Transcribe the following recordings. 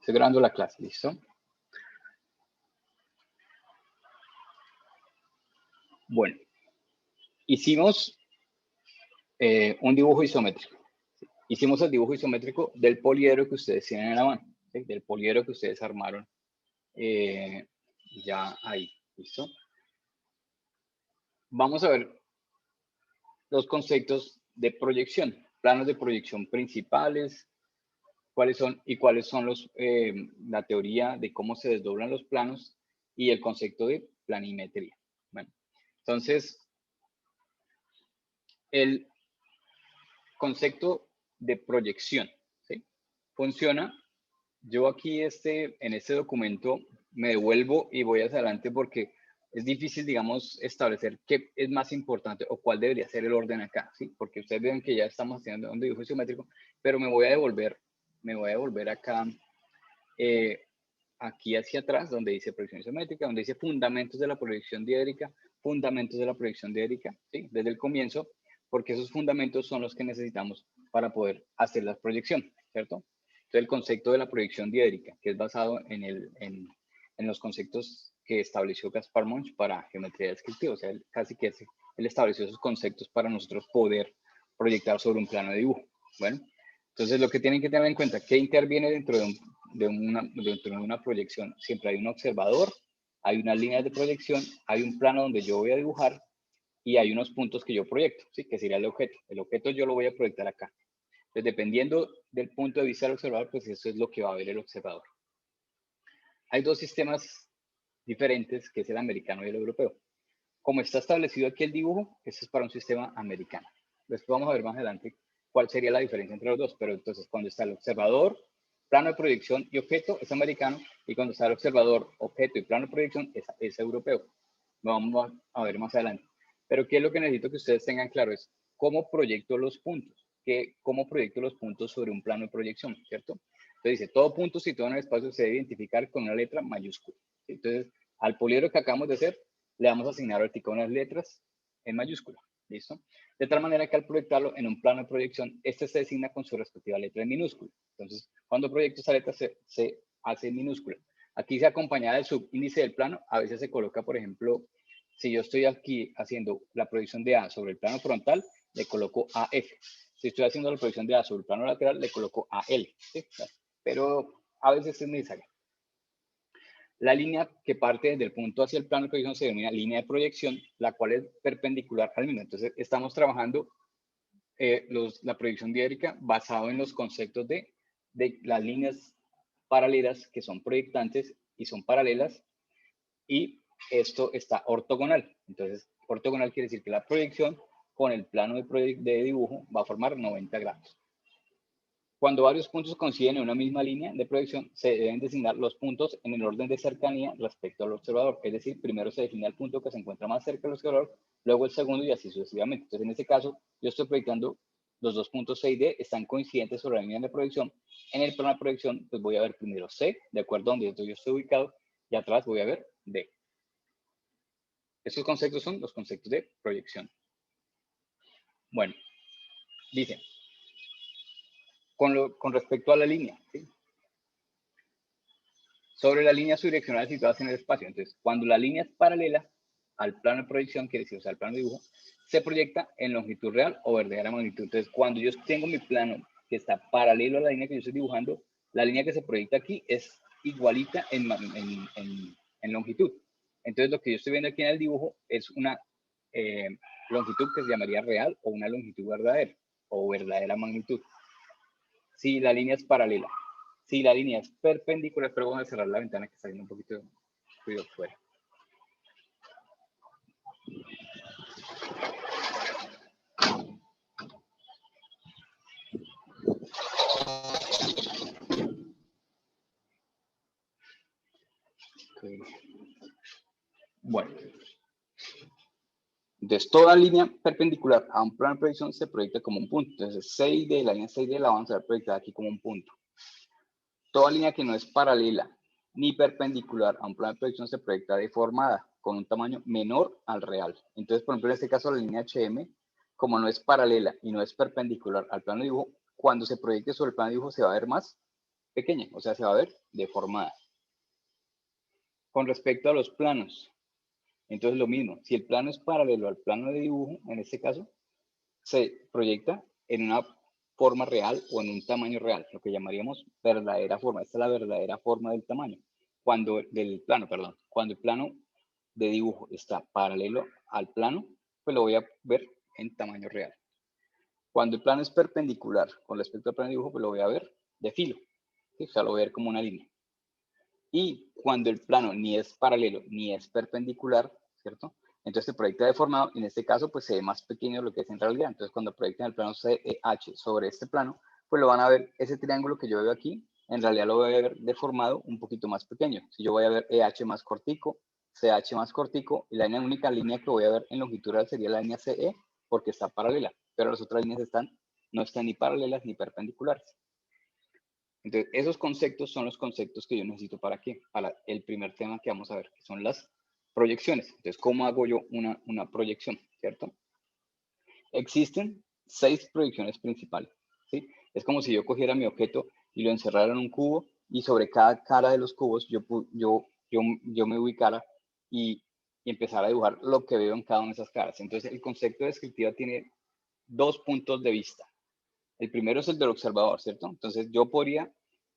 Estoy grabando la clase, ¿listo? Bueno, hicimos un dibujo isométrico. Hicimos el dibujo isométrico del poliedro que ustedes tienen en la mano, ¿sí? Del poliedro que ustedes armaron ya ahí, ¿listo? Vamos a ver los conceptos de proyección, planos de proyección principales, cuáles son la teoría de cómo se desdoblan los planos y el concepto de planimetría. Bueno, entonces, el concepto de proyección, ¿sí? Funciona. Yo aquí en este documento me devuelvo y voy hacia adelante porque es difícil, digamos, establecer qué es más importante o cuál debería ser el orden acá, ¿sí? Porque ustedes ven que ya estamos haciendo un dibujo isométrico, pero me voy a devolver acá, aquí hacia atrás, donde dice proyección isométrica, donde dice fundamentos de la proyección diédrica, ¿sí? Desde el comienzo, porque esos fundamentos son los que necesitamos para poder hacer la proyección, ¿cierto? Entonces, el concepto de la proyección diédrica, que es basado en los conceptos que estableció Gaspar Monge para geometría descriptiva, o sea, casi que él estableció esos conceptos para nosotros poder proyectar sobre un plano de dibujo. Bueno, entonces lo que tienen que tener en cuenta, ¿qué interviene dentro de una proyección? Siempre hay un observador, hay unas líneas de proyección, hay un plano donde yo voy a dibujar y hay unos puntos que yo proyecto, ¿sí? Que sería el objeto. El objeto yo lo voy a proyectar acá. Entonces, dependiendo del punto de vista del observador, pues eso es lo que va a ver el observador. Hay dos sistemas diferentes, que es el americano y el europeo. Como está establecido aquí el dibujo, este es para un sistema americano. Después vamos a ver más adelante cuál sería la diferencia entre los dos, pero entonces cuando está el observador, plano de proyección y objeto es americano, y cuando está el observador, objeto y plano de proyección es europeo. Lo vamos a ver más adelante. Pero ¿qué es lo que necesito que ustedes tengan claro? Es cómo proyecto los puntos, cómo proyecto los puntos sobre un plano de proyección, ¿cierto? Entonces dice, todo punto situado en el espacio se debe identificar con una letra mayúscula. Entonces, al poliedro que acabamos de hacer, le vamos a asignar ahorita unas letras en mayúscula, ¿listo? De tal manera que al proyectarlo en un plano de proyección, este se designa con su respectiva letra en minúscula. Entonces, cuando proyecto esa letra se hace en minúscula. Aquí se acompaña del subíndice del plano, a veces se coloca, por ejemplo, si yo estoy aquí haciendo la proyección de A sobre el plano frontal, le coloco AF. Si estoy haciendo la proyección de A sobre el plano lateral, le coloco AL, ¿sí? Pero a veces es necesario. La línea que parte desde el punto hacia el plano de proyección se denomina línea de proyección, la cual es perpendicular al mismo. Entonces, estamos trabajando la proyección diédrica basado en los conceptos de las líneas paralelas que son proyectantes y son paralelas, y esto está ortogonal. Entonces, ortogonal quiere decir que la proyección con el plano de dibujo va a formar 90 grados. Cuando varios puntos coinciden en una misma línea de proyección, se deben designar los puntos en el orden de cercanía respecto al observador. Es decir, primero se define el punto que se encuentra más cerca del observador, luego el segundo y así sucesivamente. Entonces, en este caso, yo estoy proyectando los dos puntos C y D, están coincidentes sobre la línea de proyección. En el plano de proyección, pues voy a ver primero C, de acuerdo a donde yo estoy ubicado, y atrás voy a ver D. Estos conceptos son los conceptos de proyección. Bueno, dice, con respecto a la línea, ¿sí? Sobre la línea subdireccional situadas en el espacio. Entonces, cuando la línea es paralela al plano de proyección, quiere decir, o sea, al plano de dibujo, se proyecta en longitud real o verdadera magnitud. Entonces, cuando yo tengo mi plano que está paralelo a la línea que yo estoy dibujando, la línea que se proyecta aquí es igualita en longitud. Entonces, lo que yo estoy viendo aquí en el dibujo es una longitud que se llamaría real o una longitud verdadera o verdadera magnitud. Si la línea es paralela. Si la línea es perpendicular, pero vamos a cerrar la ventana que está viendo un poquito de ruido fuera. Okay. Bueno. Entonces, toda línea perpendicular a un plano de proyección se proyecta como un punto. Entonces, 6D, la línea 6D la vamos a ver proyectada aquí como un punto. Toda línea que no es paralela ni perpendicular a un plano de proyección se proyecta deformada, con un tamaño menor al real. Entonces, por ejemplo, en este caso, la línea HM, como no es paralela y no es perpendicular al plano de dibujo, cuando se proyecte sobre el plano de dibujo se va a ver más pequeña, o sea, se va a ver deformada. Con respecto a los planos, entonces lo mismo, si el plano es paralelo al plano de dibujo, en este caso, se proyecta en una forma real o en un tamaño real, lo que llamaríamos verdadera forma. Esta es la verdadera forma del tamaño, del plano, perdón. Cuando el plano de dibujo está paralelo al plano, pues lo voy a ver en tamaño real. Cuando el plano es perpendicular con respecto al plano de dibujo, pues lo voy a ver de filo, ¿sí? O sea, lo voy a ver como una línea. Y cuando el plano ni es paralelo ni es perpendicular, ¿cierto? Entonces se proyecta deformado, y en este caso pues se ve más pequeño de lo que es en realidad. Entonces cuando proyecten el plano CEH sobre este plano, pues lo van a ver, ese triángulo que yo veo aquí, en realidad lo voy a ver deformado un poquito más pequeño. Si yo voy a ver EH más cortico, CH más cortico, y la única línea que voy a ver en longitud real sería la línea CE, porque está paralela, pero las otras líneas no están ni paralelas ni perpendiculares. Entonces, esos conceptos son los conceptos que yo necesito ¿para qué? Para el primer tema que vamos a ver, que son las proyecciones. Entonces, ¿cómo hago yo una proyección? ¿Cierto? Existen 6 proyecciones principales, ¿sí? Es como si yo cogiera mi objeto y lo encerrara en un cubo, y sobre cada cara de los cubos yo me ubicara y empezara a dibujar lo que veo en cada una de esas caras. Entonces, el concepto de descriptiva tiene 2 puntos de vista. El primero es el del observador, ¿cierto? Entonces yo podría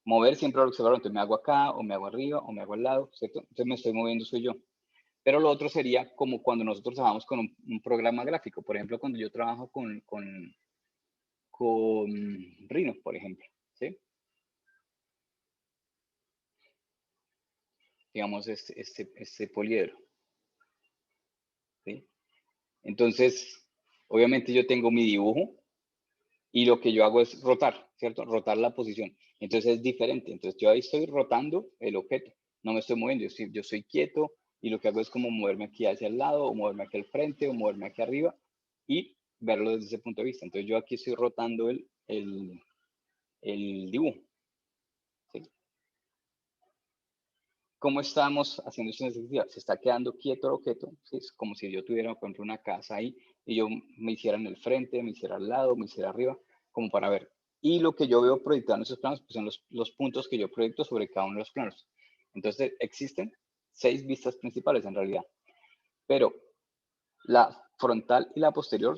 mover siempre al observador. Entonces me hago acá, o me hago arriba, o me hago al lado, ¿cierto? Entonces me estoy moviendo, soy yo. Pero lo otro sería como cuando nosotros trabajamos con un programa gráfico. Por ejemplo, cuando yo trabajo con Rhino, por ejemplo, ¿sí? Digamos este poliedro, ¿sí? Entonces, obviamente yo tengo mi dibujo, y lo que yo hago es rotar, ¿cierto? Rotar la posición. Entonces es diferente. Entonces yo ahí estoy rotando el objeto, no me estoy moviendo, yo estoy quieto, y lo que hago es como moverme aquí hacia el lado, o moverme aquí al frente, o moverme aquí arriba, y verlo desde ese punto de vista. Entonces yo aquí estoy rotando el dibujo, ¿sí? ¿Cómo estamos haciendo esta necesidad? Se está quedando quieto el objeto, ¿sí? Es como si yo tuviera, por ejemplo, una casa ahí, y yo me hiciera en el frente, me hiciera al lado, me hiciera arriba, como para ver. Y lo que yo veo proyectado en esos planos, pues son los puntos que yo proyecto sobre cada uno de los planos. Entonces existen 6 vistas principales en realidad, pero la frontal y la posterior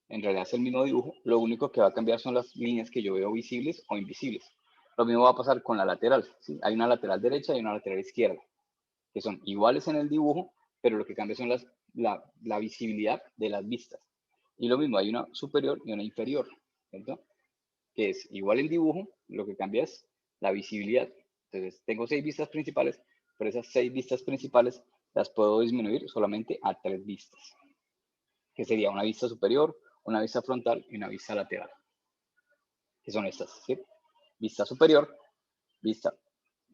en realidad es el mismo dibujo. Lo único que va a cambiar son las líneas que yo veo visibles o invisibles. Lo mismo va a pasar con la lateral, ¿sí? Hay una lateral derecha y una lateral izquierda, que son iguales en el dibujo, pero lo que cambia son la visibilidad de las vistas. Y lo mismo, hay una superior y una inferior, ¿cierto? Que es igual el dibujo, lo que cambia es la visibilidad. Entonces, tengo 6 vistas principales, pero esas 6 vistas principales las puedo disminuir solamente a 3 vistas, que sería una vista superior, una vista frontal y una vista lateral, que son estas, ¿sí? Vista superior, vista,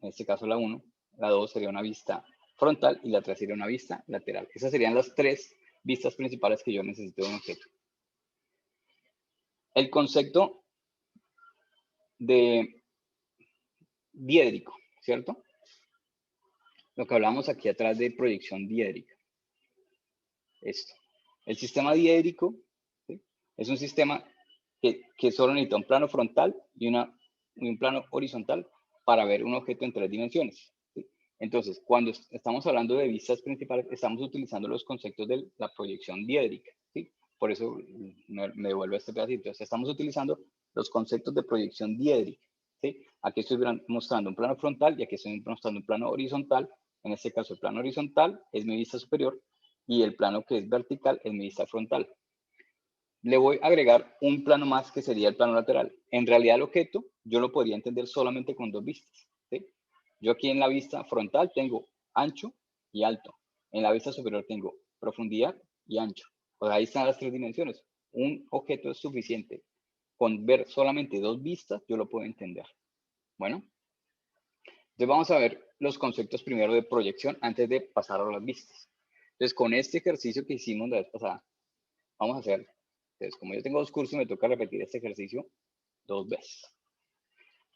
en este caso la 1, la 2 sería una vista frontal, y la 3 sería una vista lateral. Esas serían las 3 vistas principales que yo necesito de un objeto. El concepto de diédrico, ¿cierto? Lo que hablamos aquí atrás de proyección diédrica. Esto. El sistema diédrico, ¿sí? Es un sistema que solo necesita un plano frontal y un plano horizontal para ver un objeto en 3 dimensiones. ¿Sí? Entonces, cuando estamos hablando de vistas principales, estamos utilizando los conceptos de la proyección diédrica, ¿sí? Por eso me devuelvo a este pedacito. Entonces, estamos utilizando los conceptos de proyección diédrica, ¿sí? Aquí estoy mostrando un plano frontal, y aquí estoy mostrando un plano horizontal. En este caso, el plano horizontal es mi vista superior, y el plano que es vertical es mi vista frontal. Le voy a agregar un plano más, que sería el plano lateral. En realidad el objeto yo lo podría entender solamente con 2 vistas, ¿sí? Yo aquí en la vista frontal tengo ancho y alto. En la vista superior tengo profundidad y ancho. Pues ahí están las 3 dimensiones. Un objeto es suficiente. Con ver solamente 2 vistas yo lo puedo entender. Bueno, entonces vamos a ver los conceptos primero de proyección antes de pasar a las vistas. Entonces, con este ejercicio que hicimos la vez pasada, vamos a hacer. Entonces, como yo tengo 2 cursos, me toca repetir este ejercicio 2 veces.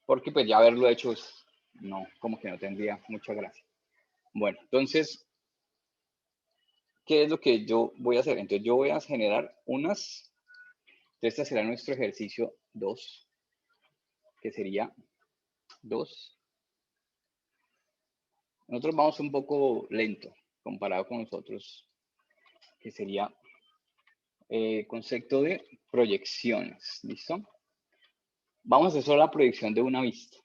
Porque pues ya haberlo hecho, no, como que no tendría mucha gracia. Bueno, entonces, ¿qué es lo que yo voy a hacer? Entonces, yo voy a generar unas. Entonces, este será nuestro ejercicio 2, que sería 2. Nosotros vamos un poco lento comparado con nosotros, que sería concepto de proyecciones. ¿Listo? Vamos a hacer solo la proyección de una vista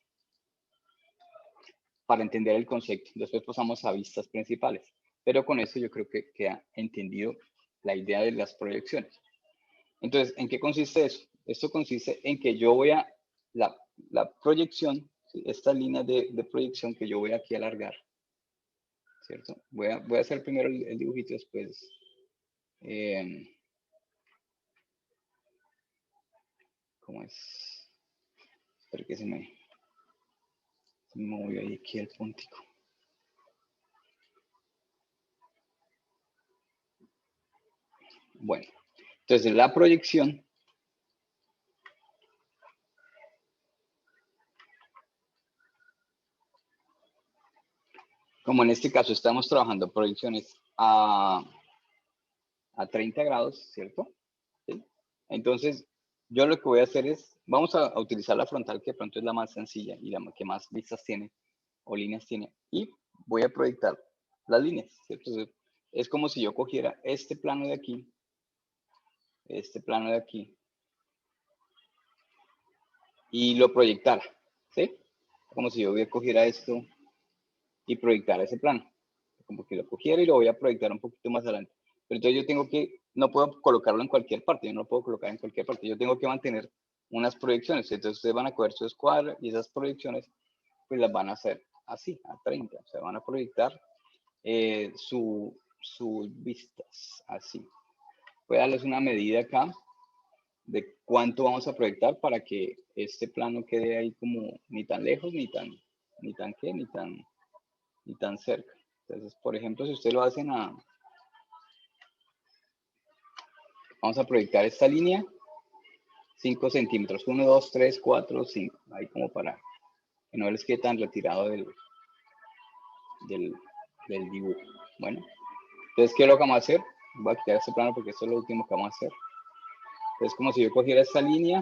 para entender el concepto. Después pasamos a vistas principales. Pero con eso yo creo que queda entendido la idea de las proyecciones. Entonces, ¿en qué consiste eso? Esto consiste en que yo voy a, la proyección, ¿sí? Esta línea de proyección que yo voy aquí a alargar, ¿cierto? Voy a hacer primero el dibujito, después ¿cómo es? Espero que se me movió ahí aquí el puntico. Bueno, entonces la proyección como en este caso estamos trabajando proyecciones a 30 grados, ¿cierto? ¿Sí? Entonces, yo lo que voy a hacer es, vamos a utilizar la frontal, que de pronto es la más sencilla y la que más vistas tiene o líneas tiene, y voy a proyectar las líneas, ¿cierto? Entonces, es como si yo cogiera este plano de aquí, y lo proyectara, ¿sí? Como si yo cogiera esto y proyectara ese plano. Como que lo cogiera y lo voy a proyectar un poquito más adelante. Pero entonces yo tengo que, no puedo colocarlo en cualquier parte, yo no lo puedo colocar en cualquier parte, yo tengo que mantener unas proyecciones. Entonces ustedes van a coger su escuadra y esas proyecciones pues las van a hacer así, a 30. O sea, van a proyectar sus vistas así. Voy a darles una medida acá de cuánto vamos a proyectar para que este plano quede ahí como ni tan lejos, ni tan cerca. Entonces, por ejemplo, si ustedes lo hacen vamos a proyectar esta línea 5 centímetros, 1, 2, 3, 4, 5, ahí como para que no les quede tan retirado del dibujo. Bueno, entonces, ¿qué es lo que vamos a hacer? Voy a quitar este plano porque esto es lo último que vamos a hacer. Es como si yo cogiera esta línea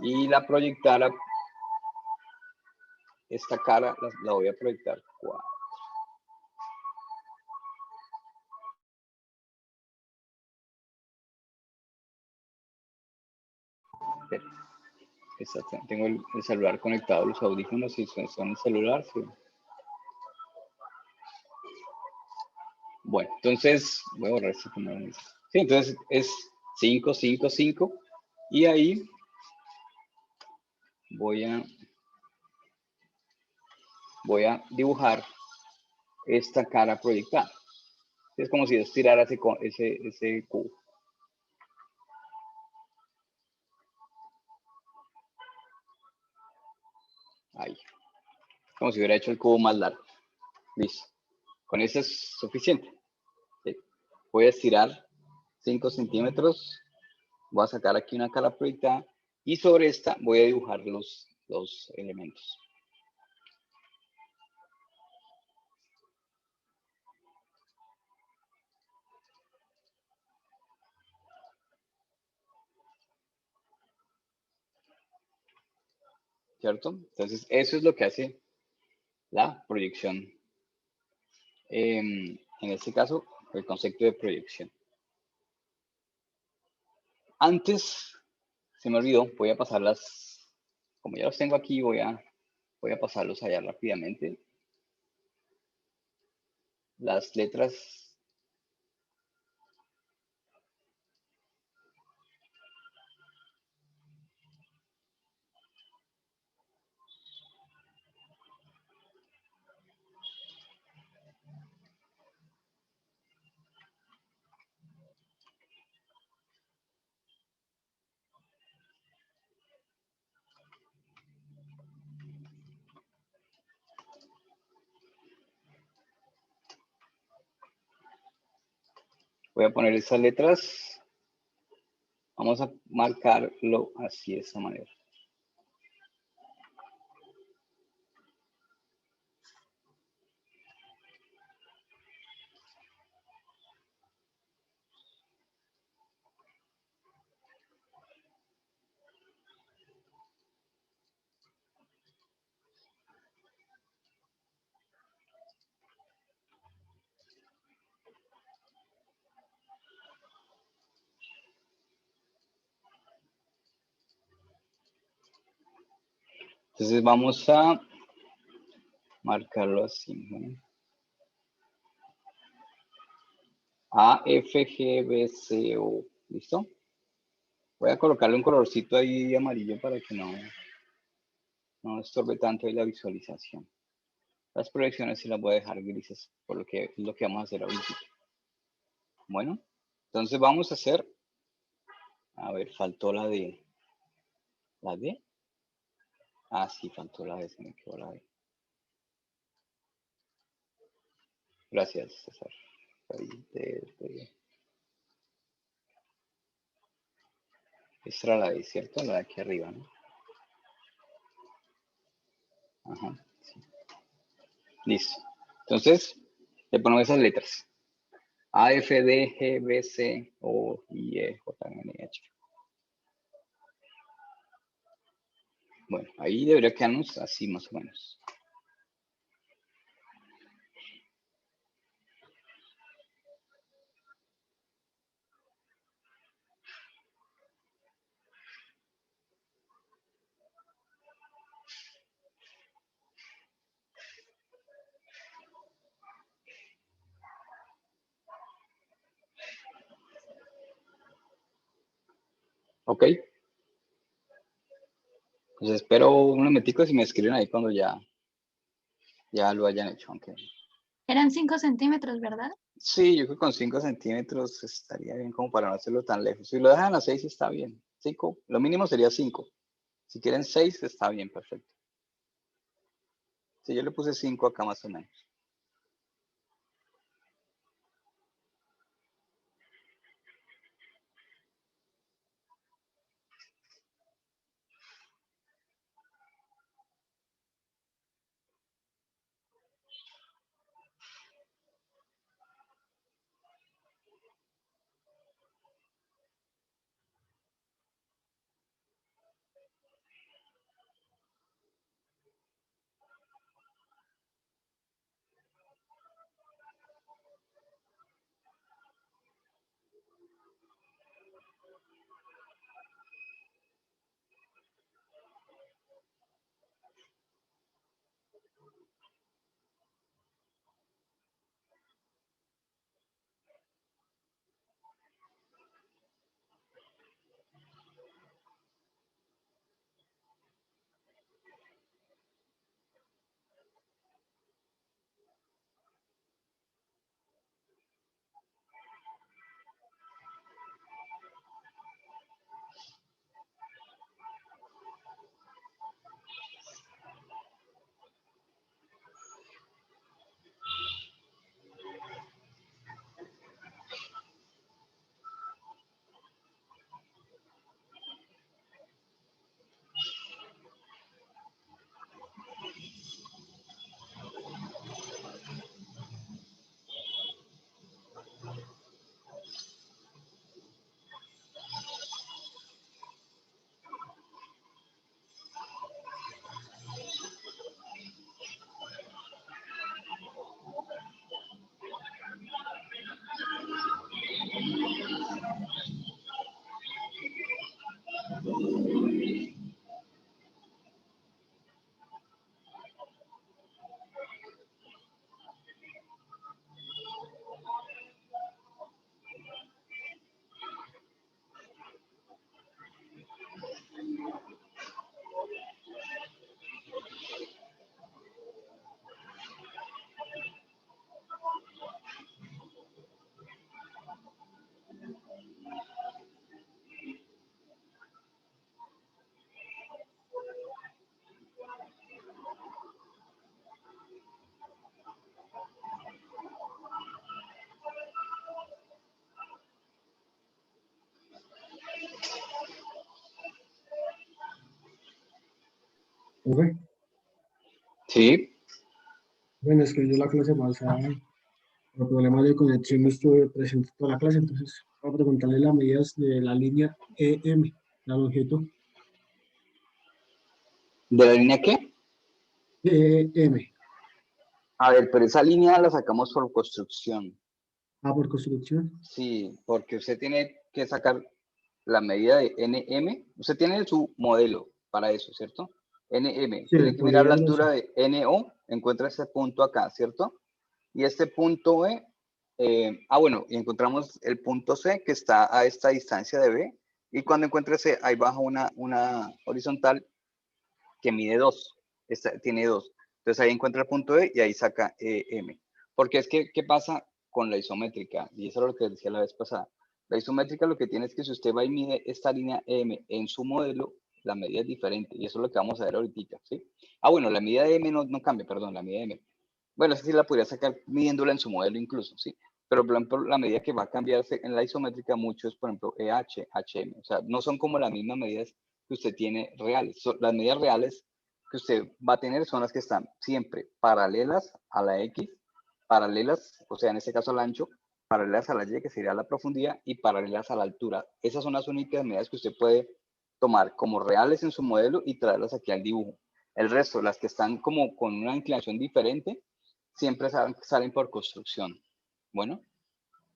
y la proyectara, esta cara la voy a proyectar 4. Tengo el celular conectado, los audífonos, si son el celular, sí. Bueno, entonces, voy a borrar esto como es. Sí, entonces es 5, 5, 5. Y ahí voy a dibujar esta cara proyectada. Es como si yo estirara ese cubo. Ahí. Como si hubiera hecho el cubo más largo. Listo. Con eso es suficiente. ¿Sí? Voy a estirar 5 centímetros. Voy a sacar aquí una cara proyectada. Y sobre esta voy a dibujar los elementos. ¿Cierto? Entonces, eso es lo que hace la proyección. En este caso, el concepto de proyección. Antes, se me olvidó, voy a pasarlas, como ya los tengo aquí, voy a pasarlos allá rápidamente. Las letras. Voy a poner esas letras. Vamos a marcarlo así, de esa manera. Entonces vamos a marcarlo así, ¿no? A, F, G, B, C, O. ¿Listo? Voy a colocarle un colorcito ahí amarillo para que no estorbe tanto ahí la visualización. Las proyecciones sí las voy a dejar grises, por lo que es lo que vamos a hacer ahorita. Bueno, entonces vamos a hacer, a ver, faltó la D. ¿La D? Ah, sí, faltó la D, se me quedó la D. Gracias, César. Ahí, esta era la D, ¿cierto? La de aquí arriba, ¿no? Ajá, sí. Listo. Entonces, le ponemos esas letras. A, F, D, G, B, C, O, I, E, J, N, H. Bueno, ahí debería quedarnos así más o menos. ¿Ok? Pues espero un momentico si me escriben ahí cuando ya lo hayan hecho. Aunque... Eran 5 centímetros, ¿verdad? Sí, yo creo que con 5 centímetros estaría bien como para no hacerlo tan lejos. Si lo dejan a 6 está bien. 5, lo mínimo sería 5. Si quieren 6 está bien, perfecto. Sí, yo le puse 5 acá más o menos. ¿Profe? Sí. Bueno, es que yo la clase pasada, por problemas de conexión, no estuve presente toda la clase, entonces voy a preguntarle las medidas de la línea EM, la longitud ¿De la línea qué? EM. A ver, pero esa línea la sacamos por construcción. Ah, por construcción. Sí, porque usted tiene que sacar la medida de NM. Usted tiene su modelo para eso, ¿cierto? NM, Sí, tiene el que mirar la poliedro, sí. altura de NO, encuentra ese punto acá, ¿cierto? Y este punto B, bueno, y encontramos el punto C que está a esta distancia de B, y cuando encuentre C, ahí baja una horizontal que mide 2, tiene 2. Entonces ahí encuentra el punto E y ahí saca M. Porque es que, ¿qué pasa con la isométrica? Y eso es lo que decía la vez pasada. La isométrica lo que tiene es que si usted va y mide esta línea M en su modelo, la medida es diferente. Y eso es lo que vamos a ver ahorita, ¿sí? Bueno, la medida de M no cambia, perdón, la medida de M. Bueno, esa sí la podría sacar midiéndola en su modelo incluso, ¿sí? Pero, por ejemplo, la medida que va a cambiarse en la isométrica mucho es, por ejemplo, EH, HM. O sea, no son como las mismas medidas que usted tiene reales. Las medidas reales que usted va a tener son las que están siempre paralelas a la X, paralelas, o sea, en este caso al ancho, paralelas a la Y, que sería la profundidad, y paralelas a la altura. Esas son las únicas medidas que usted puede tomar como reales en su modelo y traerlas aquí al dibujo. El resto, las que están como con una inclinación diferente, siempre salen por construcción. Bueno,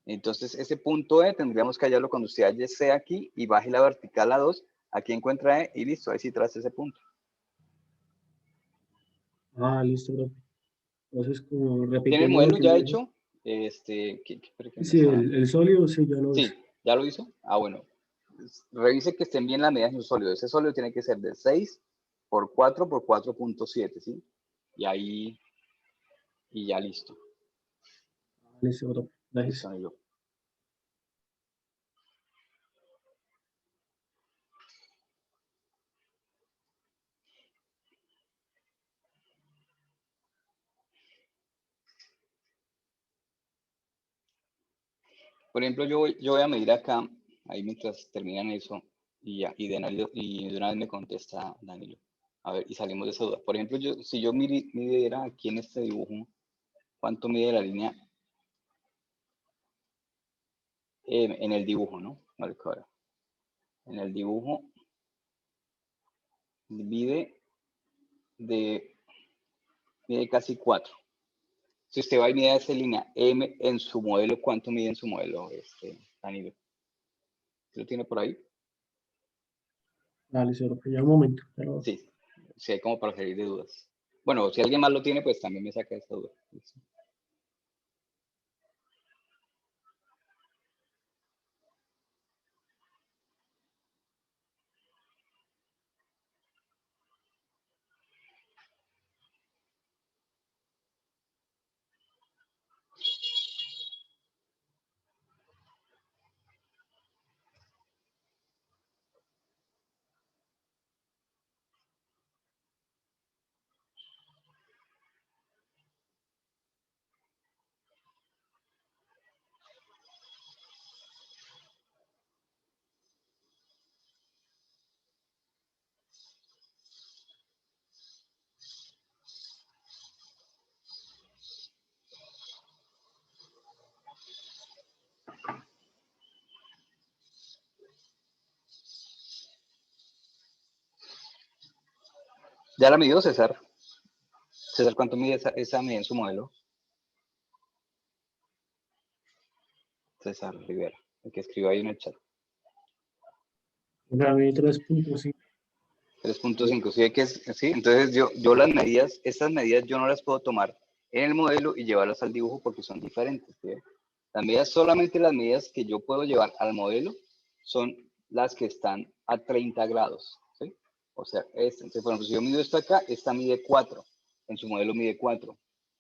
entonces ese punto E tendríamos que hallarlo cuando usted halle C aquí y baje la vertical a 2, aquí encuentra E y listo, ahí sí trae ese punto. Ah, listo, profe. Entonces, como ¿Tiene el repitiendo lo modelo que ya me dijo. hecho? ¿Qué me Sí, está dando? el sólido sí, ya lo hice. Sí, ¿ya lo hizo? Bueno, revise que estén bien las medidas en un sólido. Ese sólido tiene que ser de 6 por 4 por 4.7, ¿sí? Y ahí, y ya listo. Listo, profe. Gracias. Listo, amigo. Por ejemplo, yo voy a medir acá, ahí mientras terminan eso, y ya, y de una vez me contesta Danilo. A ver, y salimos de esa duda. Por ejemplo, si yo midiera aquí en este dibujo, ¿cuánto mide la línea en el dibujo, no? Vale, ahora. En el dibujo mide casi 4. Si usted va y mide esa línea M en su modelo, ¿cuánto mide en su modelo, Danilo? ¿Lo tiene por ahí? Dale, profe. Ya un momento. Pero... Sí, sí, hay como para salir de dudas. Bueno, si alguien más lo tiene, pues también me saca esta duda. ¿Ya la midió, César? César, ¿cuánto mide esa medida en su modelo? César Rivera, el que escribió ahí en el chat. Para mí 3.5. 3.5, sí, entonces yo las medidas, estas medidas yo no las puedo tomar en el modelo y llevarlas al dibujo porque son diferentes, ¿sí? Las medidas, solamente las medidas que yo puedo llevar al modelo son las que están a 30 grados, ¿sí? O sea, entonces, por ejemplo, si yo mido esto acá, esta mide 4, en su modelo mide 4.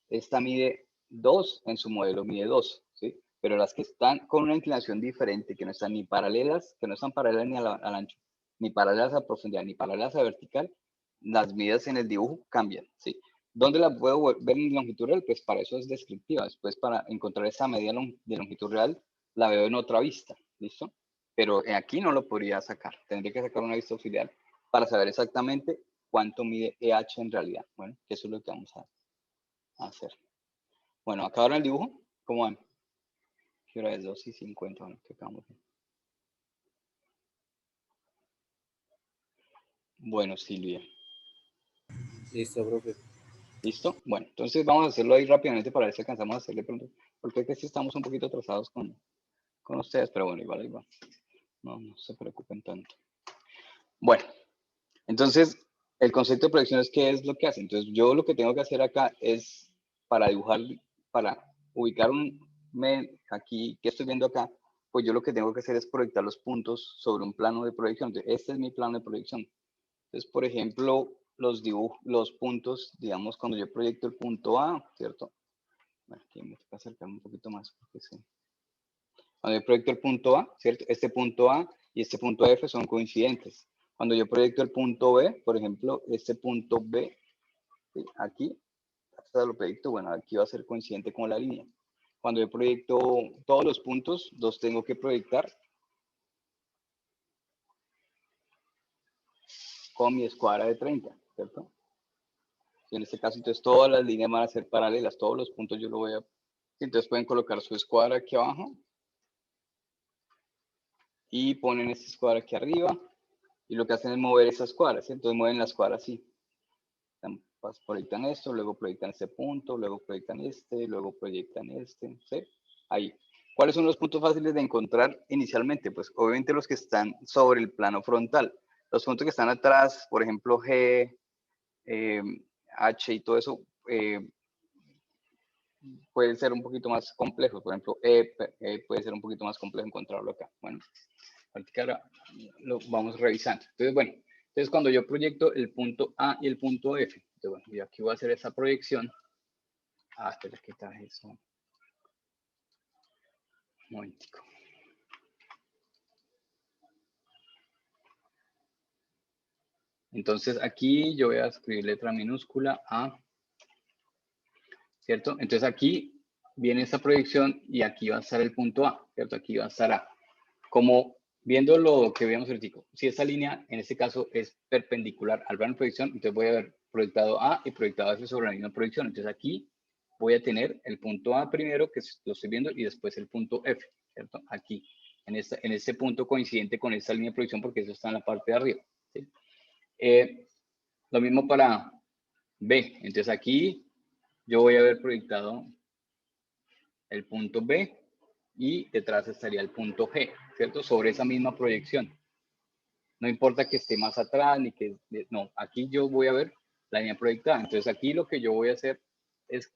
Esta mide 2, en su modelo mide 2, ¿sí? Pero las que están con una inclinación diferente, que no están ni paralelas, que no están paralelas ni al ancho, ni paralelas a profundidad, ni paralelas a vertical, las medidas en el dibujo cambian, ¿sí? ¿Dónde la puedo ver en longitud real? Pues para eso es descriptiva. Después, para encontrar esa medida de longitud real, la veo en otra vista, ¿listo? Pero aquí no lo podría sacar. Tendría que sacar una vista auxiliar para saber exactamente cuánto mide EH en realidad. Bueno, eso es lo que vamos a hacer. Bueno, ¿acabaron el dibujo? ¿Cómo van? ¿Qué hora es? 2:50, bueno, que acabamos. Bueno, Silvia. Listo, profe. ¿Listo? Bueno, entonces vamos a hacerlo ahí rápidamente para ver si alcanzamos a hacerle pronto. Porque es que sí estamos un poquito atrasados con ustedes, pero bueno, igual, no se preocupen tanto. Bueno, entonces El concepto de proyección es qué es lo que hace. Entonces, yo lo que tengo que hacer acá es para dibujar, para ubicar aquí, que estoy viendo acá, pues yo lo que tengo que hacer es proyectar los puntos sobre un plano de proyección. Entonces, este es mi plano de proyección. Entonces, por ejemplo, los puntos, digamos, cuando yo proyecto el punto A, ¿cierto? Aquí me toca acercar un poquito más, porque sí. Cuando yo proyecto el punto A, ¿cierto? Este punto A y este punto F son coincidentes. Cuando yo proyecto el punto B, por ejemplo, este punto B, ¿sí? Aquí, hasta lo proyecto, bueno, aquí va a ser coincidente con la línea. Cuando yo proyecto todos los puntos, los tengo que proyectar con mi escuadra de 30, ¿cierto? Y en este caso, entonces, todas las líneas van a ser paralelas, todos los puntos yo lo voy a... Entonces, pueden colocar su escuadra aquí abajo y ponen esta escuadra aquí arriba y lo que hacen es mover esas escuadras, ¿sí? Entonces, mueven las escuadras así. Proyectan esto, luego proyectan este punto, luego proyectan este, luego proyectan este, ¿sí? Ahí. ¿Cuáles son los puntos fáciles de encontrar inicialmente? Pues obviamente los que están sobre el plano frontal. Los puntos que están atrás, por ejemplo, G, H y todo eso, pueden ser un poquito más complejos. Por ejemplo, puede ser un poquito más complejo encontrarlo acá. Bueno, ahora lo vamos revisando. Entonces, bueno, entonces cuando yo proyecto el punto A y el punto F, entonces, bueno, yo aquí voy a hacer esa proyección. Espera, ¿qué tal eso? Un momentico. Entonces aquí yo voy a escribir letra minúscula A, ¿cierto? Entonces aquí viene esta proyección y aquí va a estar el punto A, ¿cierto? Aquí va a estar A. Como viendo lo que veíamos ahorita, si esa línea en este caso es perpendicular al plano de proyección, entonces voy a haber proyectado A y proyectado F sobre la misma proyección. Entonces aquí voy a tener el punto A primero, que lo estoy viendo, y después el punto F, ¿cierto? Aquí, en este punto coincidente con esta línea de proyección, porque eso está en la parte de arriba, ¿sí? Lo mismo para B. Entonces aquí yo voy a haber proyectado el punto B y detrás estaría el punto G, ¿cierto? Sobre esa misma proyección. No importa que esté más atrás ni que... No, aquí yo voy a ver la línea proyectada. Entonces aquí lo que yo voy a hacer es,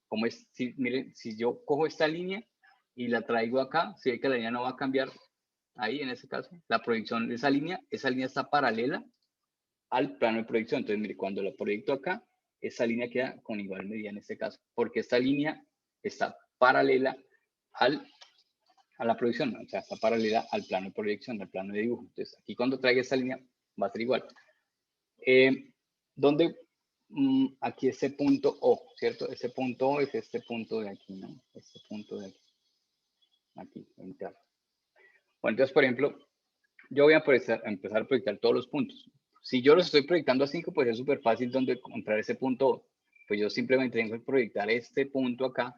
como es, miren, si yo cojo esta línea y la traigo acá, si ve que la línea no va a cambiar ahí en ese caso, la proyección de esa línea está paralela al plano de proyección. Entonces, mire, cuando la proyecto acá, esa línea queda con igual medida en este caso, porque esta línea está paralela a la proyección, o sea, está paralela al plano de proyección, al plano de dibujo. Entonces, aquí cuando traiga esta línea, va a ser igual. Aquí este punto O, ¿cierto? Este punto O es este punto de aquí, ¿no? Este punto de aquí. Aquí, interno. Bueno, entonces, por ejemplo, yo voy a empezar a proyectar todos los puntos. Si yo los estoy proyectando a 5, pues es súper fácil donde encontrar ese punto. Pues yo simplemente tengo que proyectar este punto acá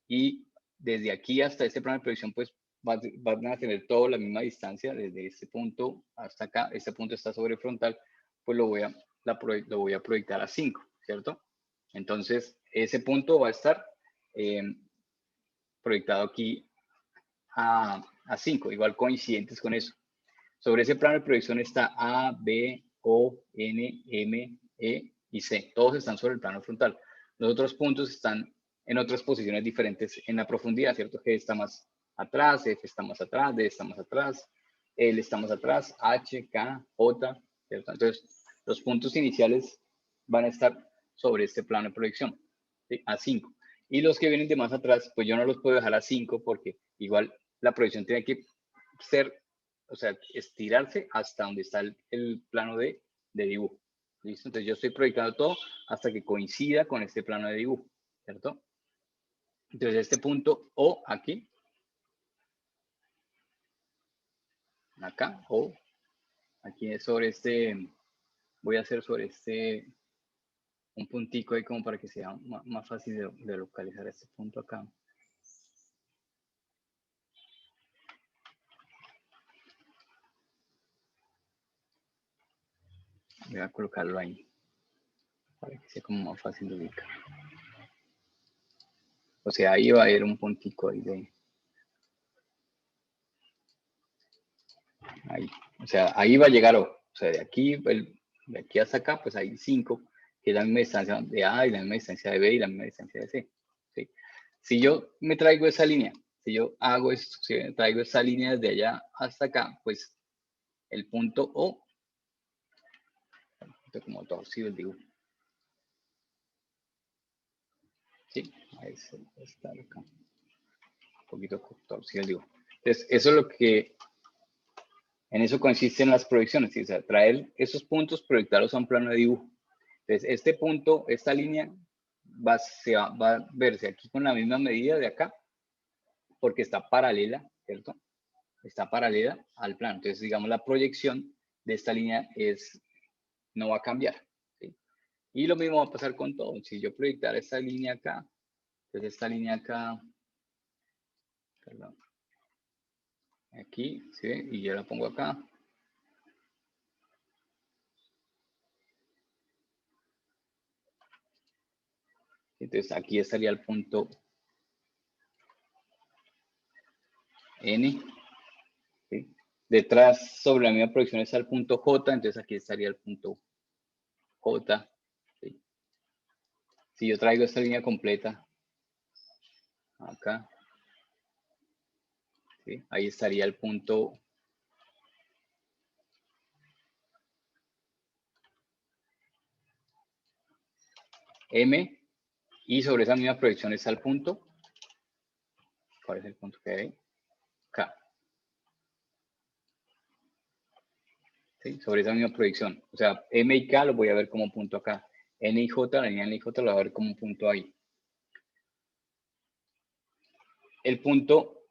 y desde aquí hasta este plano de proyección, pues van a tener toda la misma distancia desde este punto hasta acá. Este punto está sobre frontal, pues lo voy a proyectar a 5, ¿cierto? Entonces, ese punto va a estar proyectado aquí a 5, igual coincidentes con eso. Sobre ese plano de proyección está A, B, O, N, M, E y C. Todos están sobre el plano frontal. Los otros puntos están en otras posiciones diferentes en la profundidad, ¿cierto? G está más atrás, F está más atrás, D está más atrás, L está más atrás, H, K, J, ¿cierto? Entonces, los puntos iniciales van a estar sobre este plano de proyección, ¿sí? A 5. Y los que vienen de más atrás, pues yo no los puedo dejar a 5 porque igual la proyección tiene que ser, o sea, estirarse hasta donde está el plano de dibujo. ¿Listo? Entonces yo estoy proyectando todo hasta que coincida con este plano de dibujo, ¿cierto? Entonces este punto O aquí, acá, O, aquí es sobre este, voy a hacer sobre este, un puntico ahí como para que sea más fácil de localizar este punto acá. Voy a colocarlo ahí para que sea como más fácil de ubicar. O sea, ahí va a haber un puntico ahí de... Ahí. O sea, ahí va a llegar O. O sea, de aquí De aquí hasta acá, pues hay 5, que es la misma distancia de A y la misma distancia de B y la misma distancia de C. ¿Sí? Si yo me traigo esa línea, si yo hago esto, si me traigo esa línea desde allá hasta acá, pues el punto O, como torcido el dibujo. Sí, ahí está acá. Un poquito torcido el dibujo. Entonces, eso es lo que, en eso consisten las proyecciones, ¿sí? O sea, traer esos puntos, proyectarlos a un plano de dibujo. Entonces, este punto, esta línea, va a verse aquí con la misma medida de acá, porque está paralela, ¿cierto? Está paralela al plano. Entonces, digamos, la proyección de esta línea no va a cambiar, ¿sí? Y lo mismo va a pasar con todo. Si yo proyectara esta línea acá, entonces esta línea acá, perdón, aquí, ¿sí? Y yo la pongo acá. Entonces, aquí estaría el punto N, ¿sí? Detrás, sobre la misma proyección, está el punto J, entonces aquí estaría el punto J, ¿sí? Si yo traigo esta línea completa, acá, ¿sí? Ahí estaría el punto M, y sobre esa misma proyección está el punto, ¿cuál es el punto que hay? K. ¿Sí? Sobre esa misma proyección. O sea, M y K lo voy a ver como un punto acá. N y J, la línea N y J lo voy a ver como un punto ahí. El punto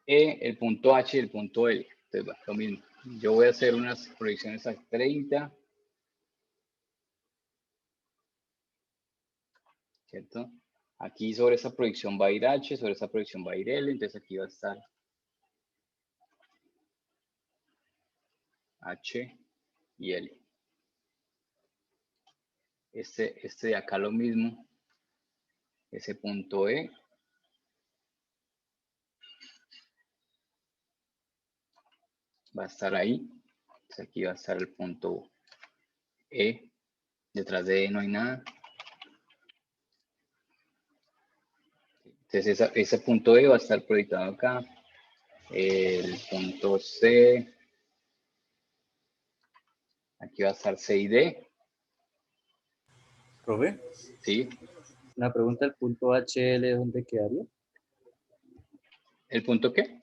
E, el punto H y el punto L. Entonces, bueno, lo mismo. Yo voy a hacer unas proyecciones a 30. ¿Cierto? Aquí sobre esa proyección va a ir H, sobre esa proyección va a ir L, entonces aquí va a estar H y L. Este de acá lo mismo, ese punto E. Va a estar ahí, entonces aquí va a estar el punto E. Detrás de E no hay nada. Entonces ese punto E va a estar proyectado acá. El punto C. Aquí va a estar C y D. Profe, ¿Sí? una pregunta, ¿el punto HL dónde quedaría? ¿El punto qué?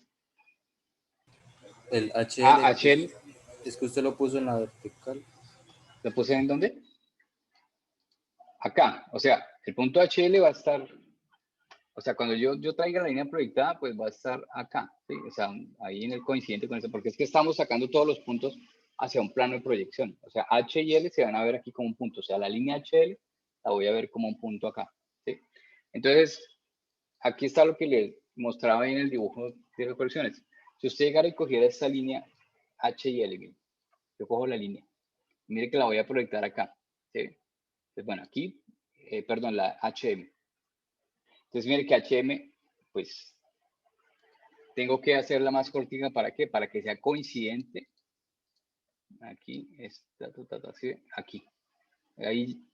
El HL, Ah, HL. es que usted lo puso en la vertical. ¿Lo puse en dónde? Acá. O sea, el punto HL va a estar, o sea, cuando yo traiga la línea proyectada, pues va a estar acá, ¿sí? O sea, ahí en el coincidente con eso, porque es que estamos sacando todos los puntos hacia un plano de proyección. O sea, H y L se van a ver aquí como un punto. O sea, la línea HL la voy a ver como un punto acá, ¿sí? Entonces, aquí está lo que les mostraba en el dibujo de recolecciones. Si usted llegara y cogiera esta línea H y L, miren, yo cojo la línea, mire que la voy a proyectar acá, ¿sí? Entonces, bueno, aquí, perdón, la HM. Entonces, mire que HM, pues, tengo que hacerla más cortica, ¿para qué? Para que sea coincidente. Aquí, aquí. Ahí.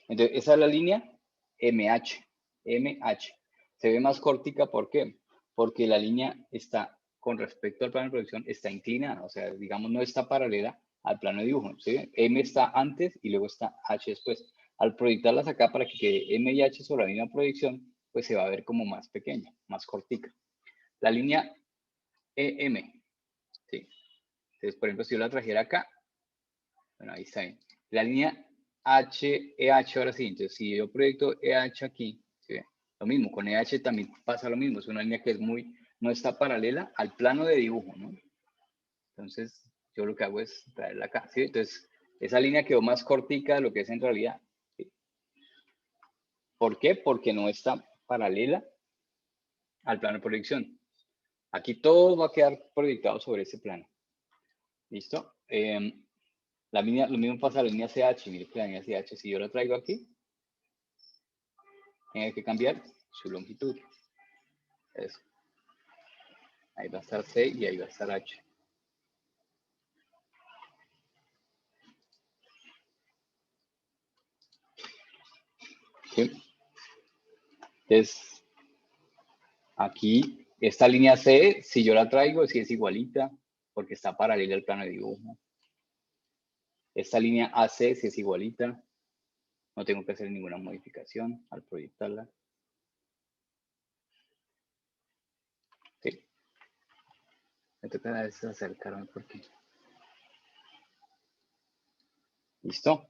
Entonces, esa es la línea MH. MH. Se ve más cortica, ¿por qué? Porque la línea está, con respecto al plano de proyección, está inclinada. O sea, digamos, no está paralela al plano de dibujo. ¿Sí? M está antes y luego está H después. Al proyectarlas acá para que quede M y H sobre la misma proyección, pues se va a ver como más pequeña, más cortica. La línea EM, ¿sí? Entonces, por ejemplo, si yo la trajera acá, bueno, ahí está bien. La línea EH ahora sí, entonces si yo proyecto EH aquí, ¿sí? Lo mismo, con EH también pasa lo mismo, es una línea que no está paralela al plano de dibujo, ¿no? Entonces, yo lo que hago es traerla acá, ¿sí? Entonces, esa línea quedó más cortica de lo que es en realidad, ¿sí? ¿Por qué? Porque no está paralela al plano de proyección. Aquí todo va a quedar proyectado sobre ese plano. ¿Listo? Lo mismo pasa a la línea CH. Mire que la línea CH, si yo la traigo aquí, tiene que cambiar su longitud. Eso. Ahí va a estar C y ahí va a estar H. ¿sí? Entonces, aquí, esta línea C, si yo la traigo, si es igualita, porque está paralela al plano de dibujo. Esta línea AC, si es igualita, no tengo que hacer ninguna modificación al proyectarla. Sí. Me toca a veces acercarme porque... ¿Listo?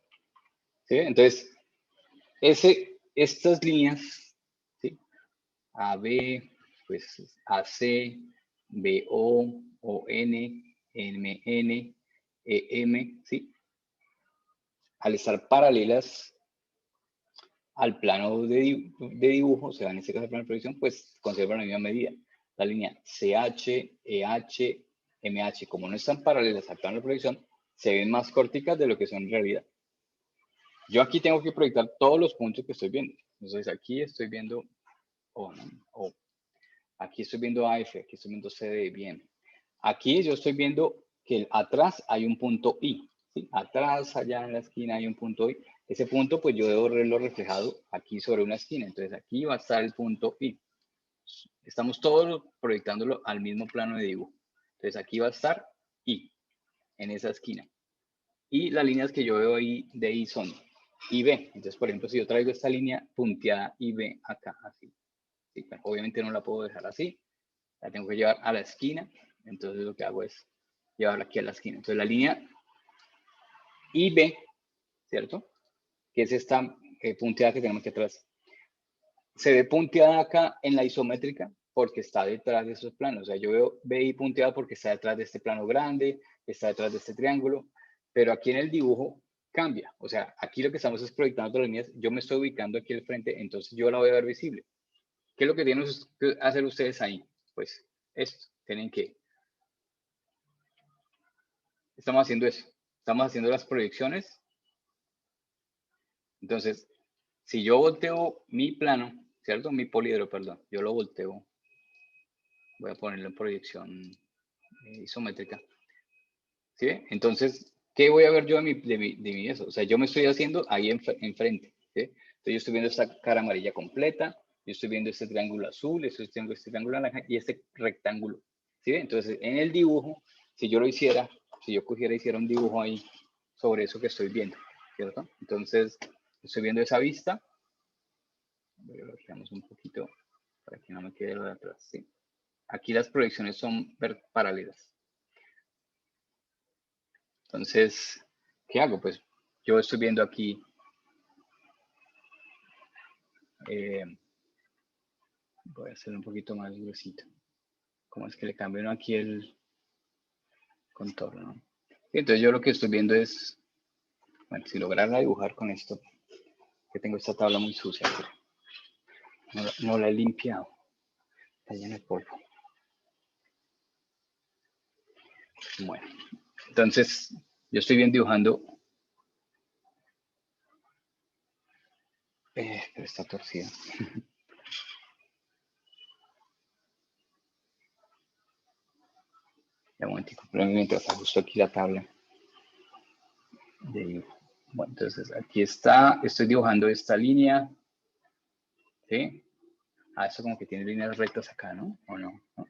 ¿Sí? Entonces, estas líneas, ¿sí? AB, pues AC, BO, ON, MN, EM, ¿sí? Al estar paralelas al plano de dibujo, o sea, en este caso el plano de proyección, pues conservan la misma medida. La línea CH, EH, MH, como no están paralelas al plano de proyección, se ven más corticas de lo que son en realidad. Yo aquí tengo que proyectar todos los puntos que estoy viendo. Entonces aquí estoy viendo O, ¿no? O. Aquí estoy viendo AF, aquí estoy viendo CD, bien. Aquí yo estoy viendo que atrás hay un punto I. ¿Sí? Atrás, allá en la esquina hay un punto I. Ese punto, pues yo debo verlo reflejado aquí sobre una esquina. Entonces aquí va a estar el punto I. Estamos todos proyectándolo al mismo plano de dibujo. Entonces aquí va a estar I, en esa esquina. Y las líneas que yo veo ahí de I son I, B. Entonces, por ejemplo, si yo traigo esta línea punteada I, B acá, así. ¿Sí? Obviamente no la puedo dejar así. La tengo que llevar a la esquina. Entonces lo que hago es llevarla aquí a la esquina. Entonces la línea IB, ¿cierto? Que es esta punteada que tenemos aquí atrás. Se ve punteada acá en la isométrica porque está detrás de esos planos. O sea, yo veo BI punteada porque está detrás de este plano grande, está detrás de este triángulo, pero aquí en el dibujo cambia. O sea, aquí lo que estamos es proyectando las líneas. Yo me estoy ubicando aquí al frente, entonces yo la voy a ver visible. ¿Qué es lo que tienen que hacer ustedes ahí? Pues esto, tienen que... Estamos haciendo eso. Estamos haciendo las proyecciones. Entonces, si yo volteo mi plano, ¿cierto? Mi poliedro, perdón. Yo lo volteo. Voy a ponerlo en proyección isométrica. ¿Sí? Entonces, ¿qué voy a ver yo de mi eso? O sea, yo me estoy haciendo ahí enfrente. ¿Sí? Entonces, yo estoy viendo esta cara amarilla completa. Yo estoy viendo este triángulo azul, estoy viendo este triángulo naranja y este rectángulo. ¿Sí? Entonces, en el dibujo, si yo lo hiciera, si yo cogiera y hiciera un dibujo ahí sobre eso que estoy viendo, ¿cierto? Entonces, estoy viendo esa vista. Lo giramos un poquito para que no me quede lo de atrás. ¿Sí? Aquí las proyecciones son paralelas. Entonces, ¿qué hago? Pues yo estoy viendo aquí voy a hacerlo un poquito más gruesito. ¿Cómo es que le cambio aquí el contorno? Entonces yo lo que estoy viendo es, bueno, si lograra dibujar con esto, que tengo esta tabla muy sucia, pero no la he limpiado, está llena de polvo. Bueno, entonces yo estoy bien dibujando, pero está torcida. Ya un momentico, pero mientras ajusto aquí la tabla de dibujo. Bueno, entonces aquí está, estoy dibujando esta línea, ¿sí? Ah, esto como que tiene líneas rectas acá, ¿no? ¿O no? ¿No?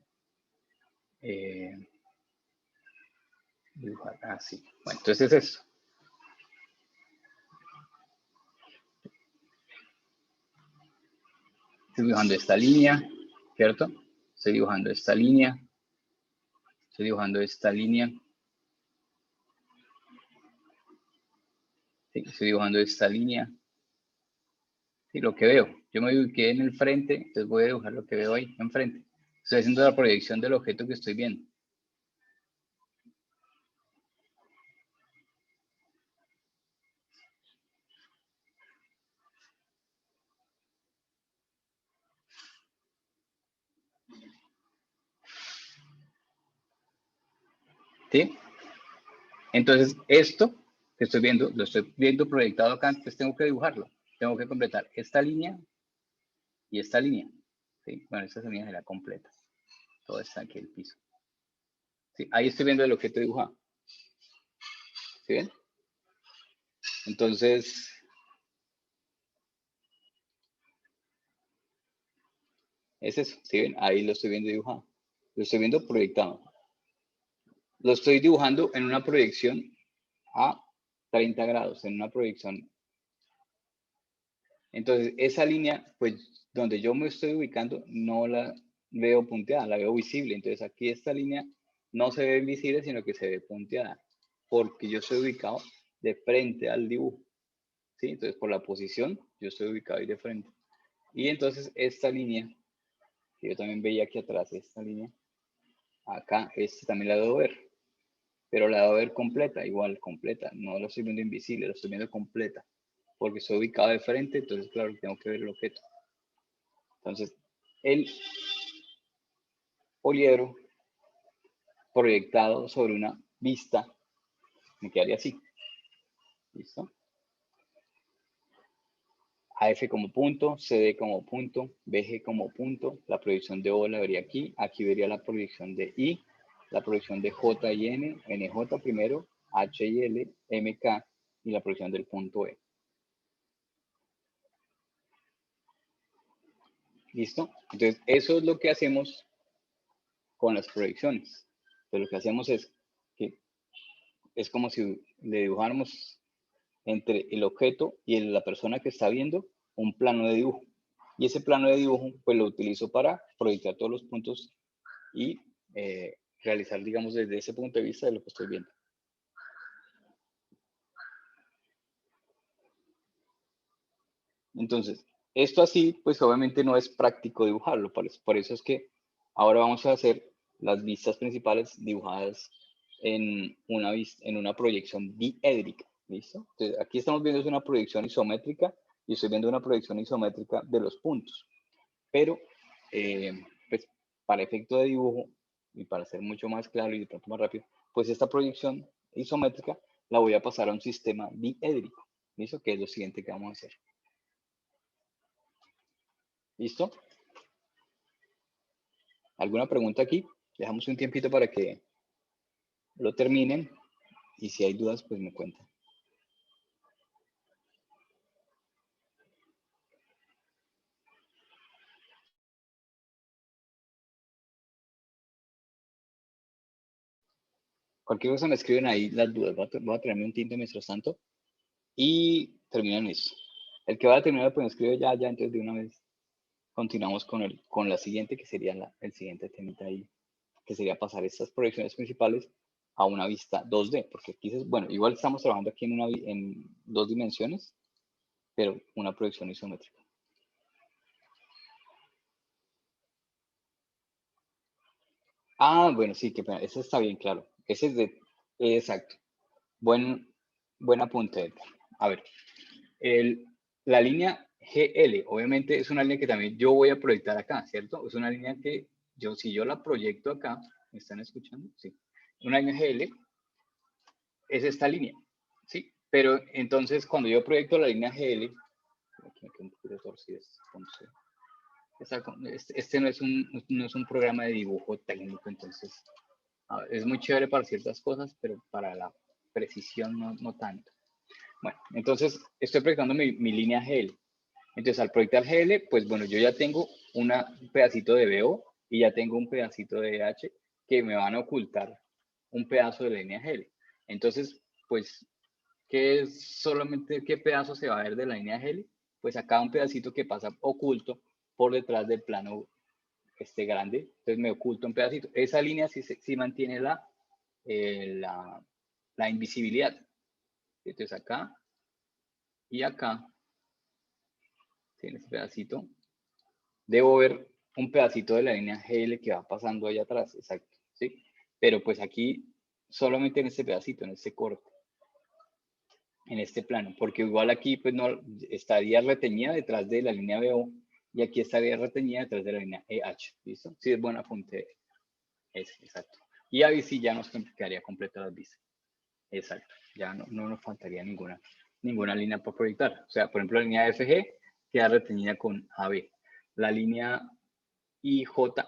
Dibujar, sí. Bueno, entonces es eso. Estoy dibujando esta línea, ¿cierto? Estoy dibujando esta línea. Estoy dibujando esta línea. Sí, estoy dibujando esta línea. Sí, lo que veo. Yo me ubiqué en el frente, entonces voy a dibujar lo que veo ahí, enfrente. Estoy haciendo la proyección del objeto que estoy viendo. ¿Sí? Entonces, esto que estoy viendo, lo estoy viendo proyectado acá, entonces tengo que dibujarlo. Tengo que completar esta línea y esta línea. ¿Sí? Bueno, esta línea será completa. Todo está aquí el piso. ¿Sí? Ahí estoy viendo el objeto dibujado. ¿Sí ven? Entonces, Es eso, ¿sí ven? Ahí lo estoy viendo dibujado. Lo estoy viendo proyectado. Lo estoy dibujando en una proyección a 30 grados, en una proyección. Entonces, esa línea, pues, donde yo me estoy ubicando, no la veo punteada, la veo visible. Entonces, aquí esta línea no se ve visible, sino que se ve punteada, porque yo estoy ubicado de frente al dibujo. ¿Sí? Entonces, por la posición, yo estoy ubicado ahí de frente. Y entonces, esta línea, que yo también veía aquí atrás, esta línea, acá, esta también la debo ver. Pero la debo ver completa, igual, completa. No lo estoy viendo invisible, lo estoy viendo completa. Porque estoy ubicado de frente, entonces, claro, tengo que ver el objeto. Entonces, el poliedro proyectado sobre una vista me quedaría así. ¿Listo? AF como punto, CD como punto, BG como punto, la proyección de O la vería aquí, aquí vería la proyección de I, la proyección de J y N, NJ primero, H y L, MK y la proyección del punto E. ¿Listo? Entonces, eso es lo que hacemos con las proyecciones. Entonces, lo que hacemos es que es como si le dibujáramos entre el objeto y la persona que está viendo un plano de dibujo. Y ese plano de dibujo, pues lo utilizo para proyectar todos los puntos y realizar, digamos, desde ese punto de vista de lo que estoy viendo. Entonces, esto así, pues obviamente no es práctico dibujarlo. Por eso es que ahora vamos a hacer las vistas principales dibujadas en una proyección diédrica. ¿Listo? Entonces, aquí estamos viendo una proyección isométrica y estoy viendo una proyección isométrica de los puntos. Pero, pues, para efecto de dibujo y para ser mucho más claro y de pronto más rápido, pues esta proyección isométrica la voy a pasar a un sistema diédrico. ¿Listo? Que es lo siguiente que vamos a hacer. ¿Listo? ¿Alguna pregunta aquí? Dejamos un tiempito para que lo terminen y si hay dudas, pues me cuentan. Cualquier cosa me escriben ahí las dudas. Voy a tenerme un tinto mientras tanto y terminan eso. El que va a terminar, pues me escribe ya, entonces de una vez continuamos con la siguiente, que sería el siguiente temita ahí, que sería pasar estas proyecciones principales a una vista 2D, porque aquí, bueno, igual estamos trabajando aquí en 2 dimensiones, pero una proyección isométrica. Ah, bueno, sí, que eso está bien claro. Ese es de, exacto. Buen apunte, Edgar. A ver, la línea GL, obviamente es una línea que también yo voy a proyectar acá, ¿cierto? Es una línea que si yo la proyecto acá, ¿me están escuchando? Sí. Una línea GL es esta línea, ¿sí? Pero entonces cuando yo proyecto la línea GL, aquí me quedo un poquito torcido, este no es un programa de dibujo técnico, entonces es muy chévere para ciertas cosas, pero para la precisión no tanto. Bueno, entonces estoy proyectando mi línea GL. Entonces al proyectar GL, pues bueno, yo ya tengo un pedacito de BO y ya tengo un pedacito de H que me van a ocultar un pedazo de la línea GL. Entonces, pues, ¿qué pedazo se va a ver de la línea GL? Pues acá un pedacito que pasa oculto por detrás del plano grande, entonces me oculto un pedacito. Esa línea sí mantiene la invisibilidad. Entonces acá y acá, en este pedacito, debo ver un pedacito de la línea GL que va pasando allá atrás, exacto, ¿sí? Pero pues aquí, solamente en este pedacito, en este corte, en este plano, porque igual aquí pues no estaría reteñida detrás de la línea BO y aquí estaría reteñida detrás de la línea EH, ¿listo? Sí, es buen apunte ese, exacto. Y ahí sí ya nos quedaría completa las vistas. Exacto, ya no nos faltaría ninguna línea por proyectar. O sea, por ejemplo, la línea FG queda retenida con AB. La línea IJK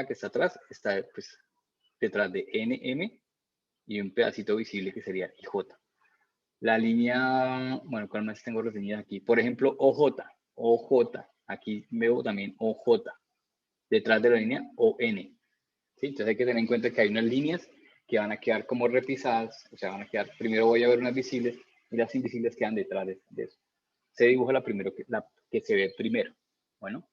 que está atrás, está pues detrás de NM y un pedacito visible que sería IJ. La línea, bueno, ¿cuál más tengo retenida aquí? Por ejemplo, OJ Aquí veo también OJ, detrás de la línea ON. ¿Sí? Entonces hay que tener en cuenta que hay unas líneas que van a quedar como repisadas, o sea, van a quedar, primero voy a ver unas visibles y las invisibles quedan detrás de eso. Se dibuja la que se ve primero. Bueno.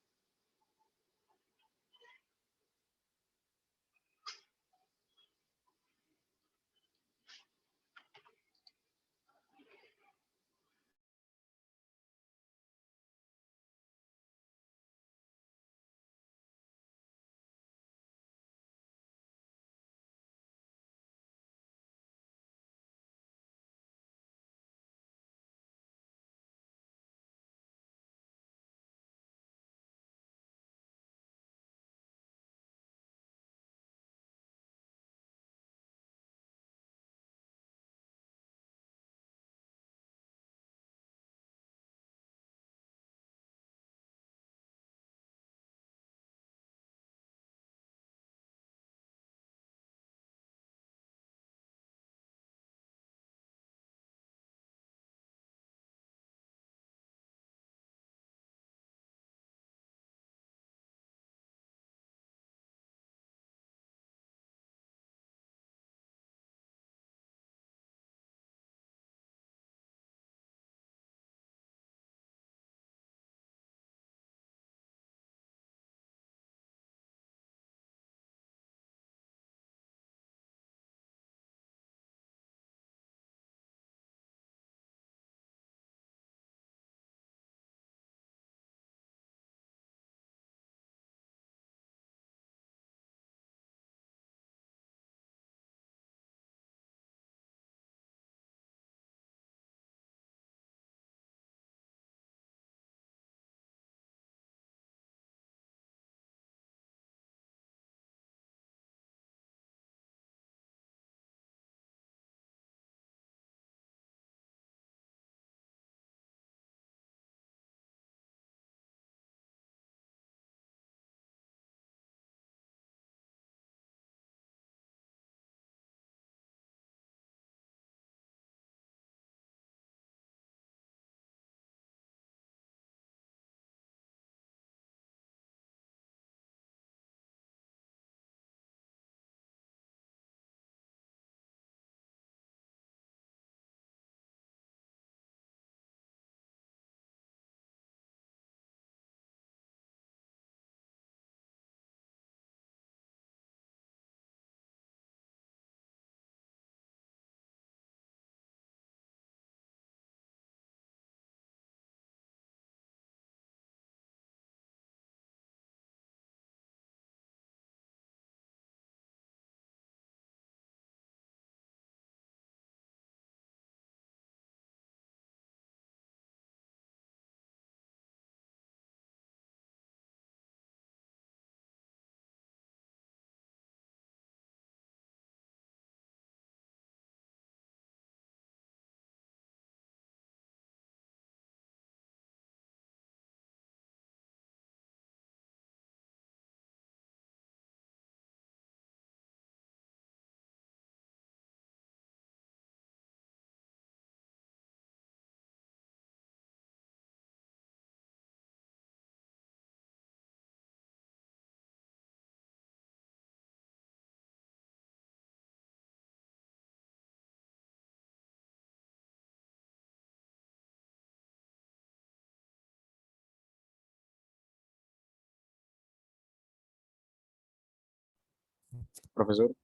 Profesor.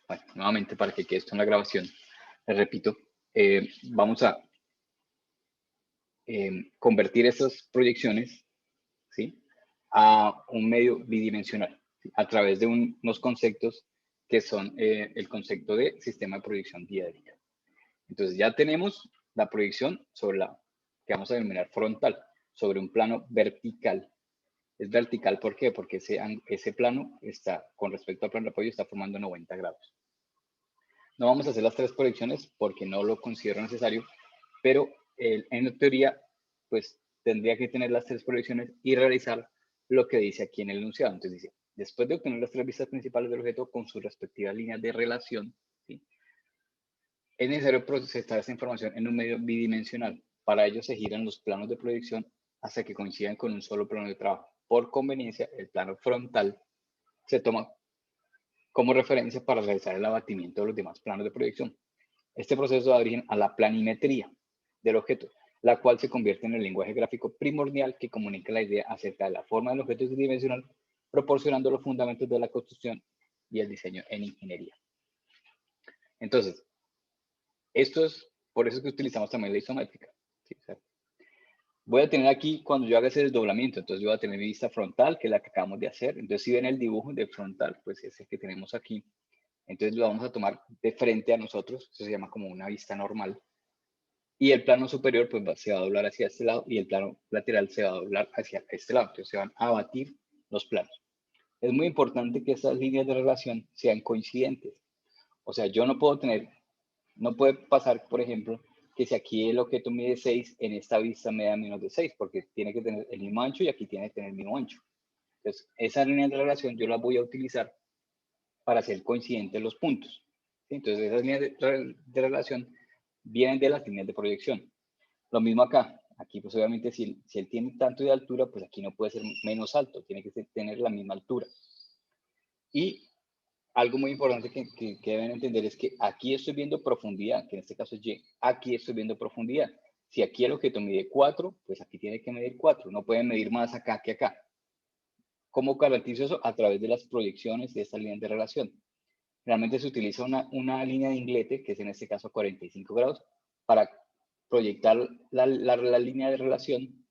bueno, nuevamente para que quede esto en la grabación, les repito, vamos a convertir estas proyecciones, ¿sí?, a un medio bidimensional, ¿sí?, a través de unos conceptos que son el concepto de sistema de proyección diédrica. Entonces ya tenemos la proyección sobre la que vamos a denominar frontal, sobre un plano vertical. Es vertical, ¿por qué? Porque ese plano está, con respecto al plano de apoyo, está formando 90 grados. No vamos a hacer las 3 proyecciones porque no lo considero necesario, pero en teoría, pues tendría que tener las 3 proyecciones y realizar lo que dice aquí en el enunciado. Entonces dice, después de obtener las 3 vistas principales del objeto con sus respectivas líneas de relación, ¿sí?, es necesario procesar esta información en un medio bidimensional. Para ello se giran los planos de proyección hasta que coincidan con un solo plano de trabajo. Por conveniencia, el plano frontal se toma como referencia para realizar el abatimiento de los demás planos de proyección. Este proceso da origen a la planimetría del objeto, la cual se convierte en el lenguaje gráfico primordial que comunica la idea acerca de la forma del objeto tridimensional, proporcionando los fundamentos de la construcción y el diseño en ingeniería. Entonces, esto es por eso que utilizamos también la isométrica, ¿sí? O sea, voy a tener aquí, cuando yo haga ese desdoblamiento, entonces yo voy a tener mi vista frontal, que es la que acabamos de hacer. Entonces, si ven el dibujo de frontal, pues es el que tenemos aquí. Entonces, lo vamos a tomar de frente a nosotros. Eso se llama como una vista normal. Y el plano superior, pues se va a doblar hacia este lado y el plano lateral se va a doblar hacia este lado. Entonces, se van a abatir los planos. Es muy importante que estas líneas de relación sean coincidentes. O sea, yo no puedo tener, no puede pasar, por ejemplo, que si aquí el objeto mide 6, en esta vista me da menos de 6, porque tiene que tener el mismo ancho y aquí tiene que tener el mismo ancho. Entonces, esas líneas de relación yo las voy a utilizar para hacer coincidentes los puntos, ¿sí? Entonces, esas líneas de relación vienen de las líneas de proyección. Lo mismo acá. Aquí, pues obviamente, si él tiene tanto de altura, pues aquí no puede ser menos alto, tiene que tener la misma altura. Y algo muy importante que deben entender es que aquí estoy viendo profundidad, que en este caso es Y. Aquí estoy viendo profundidad. Si aquí el objeto mide 4, pues aquí tiene que medir 4. No pueden medir más acá que acá. ¿Cómo garantizo eso? A través de las proyecciones de esta línea de relación. Realmente se utiliza una línea de inglete, que es en este caso 45 grados, para proyectar la línea de relación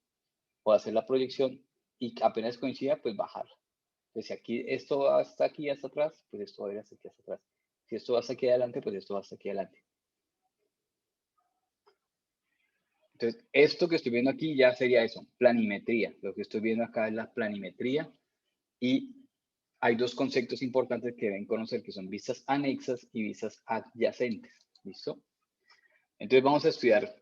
o hacer la proyección y apenas coincida, pues bajarla. Entonces, si aquí esto va hasta aquí, hasta atrás, pues esto va a ir hasta aquí, hasta atrás. Si esto va hasta aquí adelante, pues esto va hasta aquí adelante. Entonces, esto que estoy viendo aquí ya sería eso, planimetría. Lo que estoy viendo acá es la planimetría y hay 2 conceptos importantes que deben conocer, que son vistas anexas y vistas adyacentes. ¿Listo? Entonces, vamos a estudiar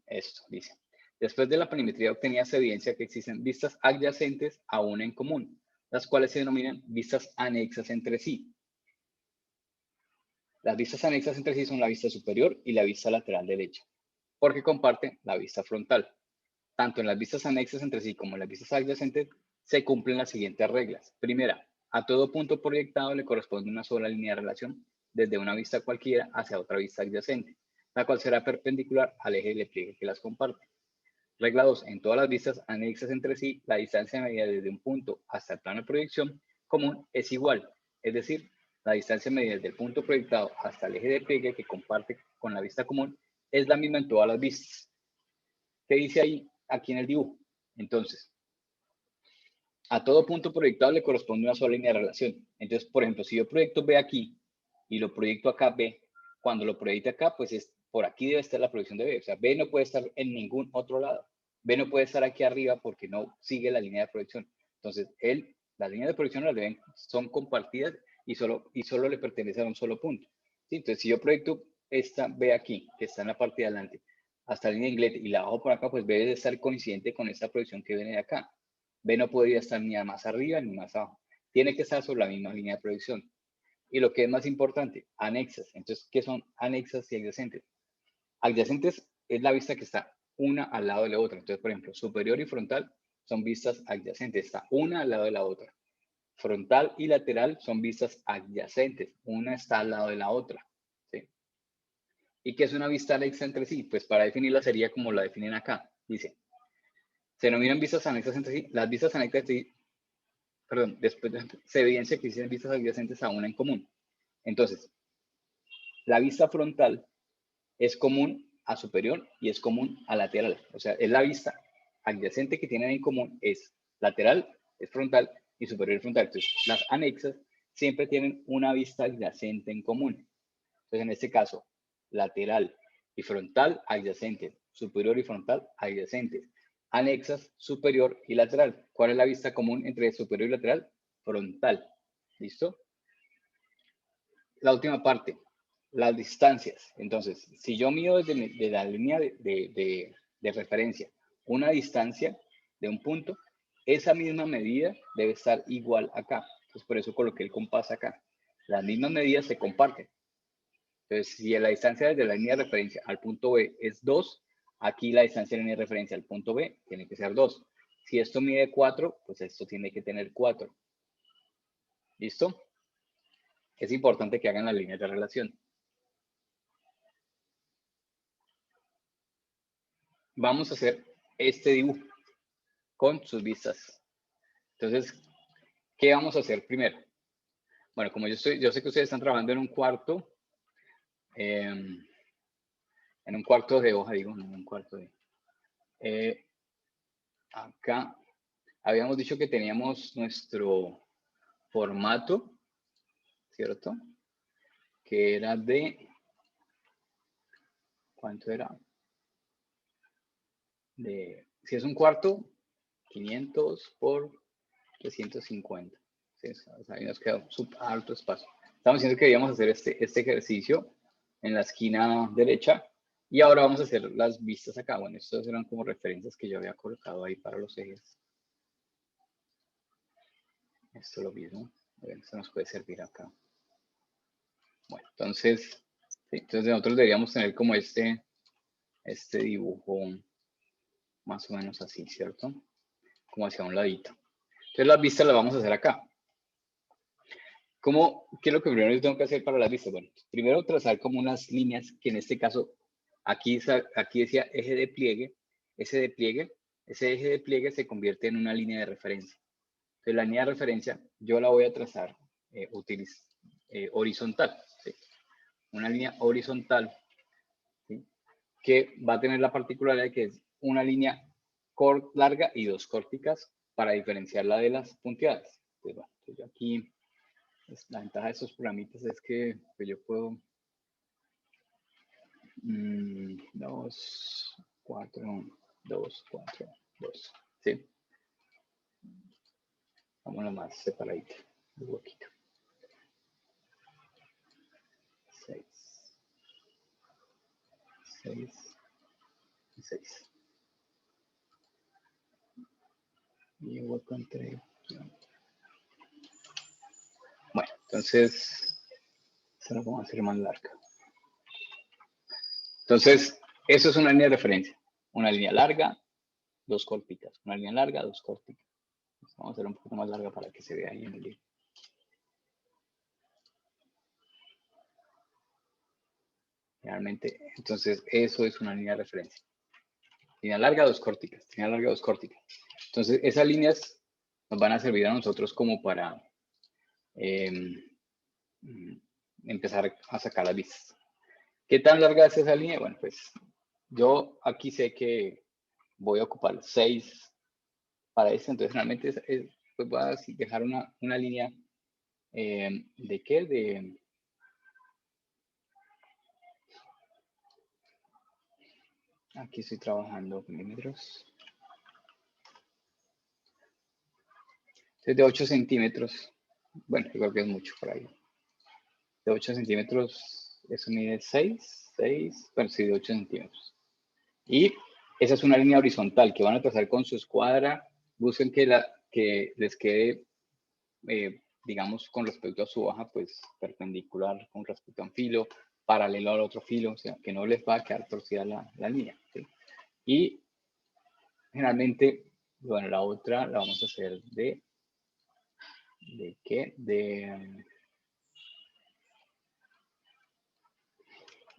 esto. Dice, después de la planimetría obtenida se evidencia que existen vistas adyacentes a una en común, las cuales se denominan vistas anexas entre sí. Las vistas anexas entre sí son la vista superior y la vista lateral derecha, porque comparten la vista frontal. Tanto en las vistas anexas entre sí como en las vistas adyacentes se cumplen las siguientes reglas. Primera, a todo punto proyectado le corresponde una sola línea de relación desde una vista cualquiera hacia otra vista adyacente, la cual será perpendicular al eje de pliegue que las comparte. Regla 2. En todas las vistas anexas entre sí, la distancia medida desde un punto hasta el plano de proyección común es igual, es decir, la distancia medida desde el punto proyectado hasta el eje de pliegue que comparte con la vista común es la misma en todas las vistas. ¿Qué dice ahí, aquí en el dibujo? Entonces, a todo punto proyectado le corresponde una sola línea de relación. Entonces, por ejemplo, si yo proyecto B aquí y lo proyecto acá B, cuando lo proyecte acá, pues por aquí debe estar la proyección de B. O sea, B no puede estar en ningún otro lado. B no puede estar aquí arriba porque no sigue la línea de proyección. Entonces, las líneas de proyección son compartidas y solo le pertenece a un solo punto. ¿Sí? Entonces, si yo proyecto esta B aquí, que está en la parte de adelante, hasta la línea de inglete y la bajo por acá, pues B debe estar coincidente con esta proyección que viene de acá. B no podría estar ni más arriba ni más abajo. Tiene que estar sobre la misma línea de proyección. Y lo que es más importante, anexas. Entonces, ¿qué son anexas y adyacentes? Adyacentes es la vista que está una al lado de la otra. Entonces, por ejemplo, superior y frontal son vistas adyacentes. Está una al lado de la otra. Frontal y lateral son vistas adyacentes. Una está al lado de la otra. ¿Sí? ¿Y qué es una vista anexa entre sí? Pues para definirla sería como la definen acá. Dice, se denominan vistas anexas entre sí. Las vistas anexas entre sí, después se evidencia que existen vistas adyacentes a una en común. Entonces, la vista frontal es común a superior y es común a lateral. O sea, es la vista adyacente que tienen en común, es lateral, es frontal y superior y frontal. Entonces, las anexas siempre tienen una vista adyacente en común. Entonces, en este caso, lateral y frontal adyacentes, superior y frontal adyacentes, anexas superior y lateral. ¿Cuál es la vista común entre superior y lateral? Frontal. ¿Listo? La última parte, las distancias. Entonces, si yo mido desde la línea de referencia una distancia de un punto, esa misma medida debe estar igual acá. Entonces, por eso coloqué el compás acá. Las mismas medidas se comparten. Entonces, si la distancia desde la línea de referencia al punto B es 2, aquí la distancia de la línea de referencia al punto B tiene que ser 2. Si esto mide 4, pues esto tiene que tener 4. ¿Listo? Es importante que hagan las líneas de relación. Vamos a hacer este dibujo con sus vistas. Entonces, ¿qué vamos a hacer primero? Bueno, como yo sé que ustedes están trabajando en un cuarto, de hoja, digo, no en un cuarto de... acá habíamos dicho que teníamos nuestro formato, ¿cierto? Que era de... ¿Cuánto era? Si es un cuarto, 500 por 350. ¿Sí? O sea, ahí nos queda un alto espacio. Estamos diciendo que debíamos hacer este ejercicio en la esquina derecha. Y ahora vamos a hacer las vistas acá. Bueno, estas eran como referencias que yo había colocado ahí para los ejes. Esto es lo mismo. Esto nos puede servir acá. Bueno, entonces, sí, entonces nosotros deberíamos tener como este dibujo más o menos así, ¿cierto? Como hacia un ladito. Entonces las vistas las vamos a hacer acá. ¿Qué es lo que primero yo tengo que hacer para las vistas? Bueno, primero trazar como unas líneas que en este caso, aquí decía eje de pliegue. Ese eje de pliegue se convierte en una línea de referencia. Entonces la línea de referencia yo la voy a trazar horizontal. ¿Sí? Una línea horizontal, ¿sí? Que va a tener la particularidad de que es una línea larga y dos corticas para diferenciarla de las punteadas. Pues bueno, yo aquí... La ventaja de estos programitas es que yo puedo 2, 4, 2, 4, 2. ¿Sí? Vámonos más separadito. Un huequito. 6. 6. Y 6. Y un hueco entre... Bueno, entonces... Se lo vamos a hacer más larga. Entonces, eso es una línea de referencia. Una línea larga, dos corticas. Una línea larga, dos corticas. Vamos a hacer un poco más larga para que se vea ahí en el libro. Realmente, entonces, eso es una línea de referencia. Línea larga, dos corticas. Línea larga, dos corticas. Entonces, esas líneas nos van a servir a nosotros como para empezar a sacar las vistas. ¿Qué tan larga es esa línea? Bueno, pues yo aquí sé que voy a ocupar 6 para esto. Entonces, realmente pues voy a dejar una línea ¿de qué? Aquí estoy trabajando milímetros. De 8 centímetros. Bueno, yo creo que es mucho por ahí. De 8 centímetros, eso mide 6, bueno, sí, de 8 centímetros. Y esa es una línea horizontal que van a trazar con su escuadra. Busquen que les quede, digamos, con respecto a su hoja, pues perpendicular con respecto a un filo, paralelo al otro filo, o sea, que no les va a quedar torcida la línea. ¿Sí? Y generalmente, bueno, la otra la vamos a hacer ¿de qué?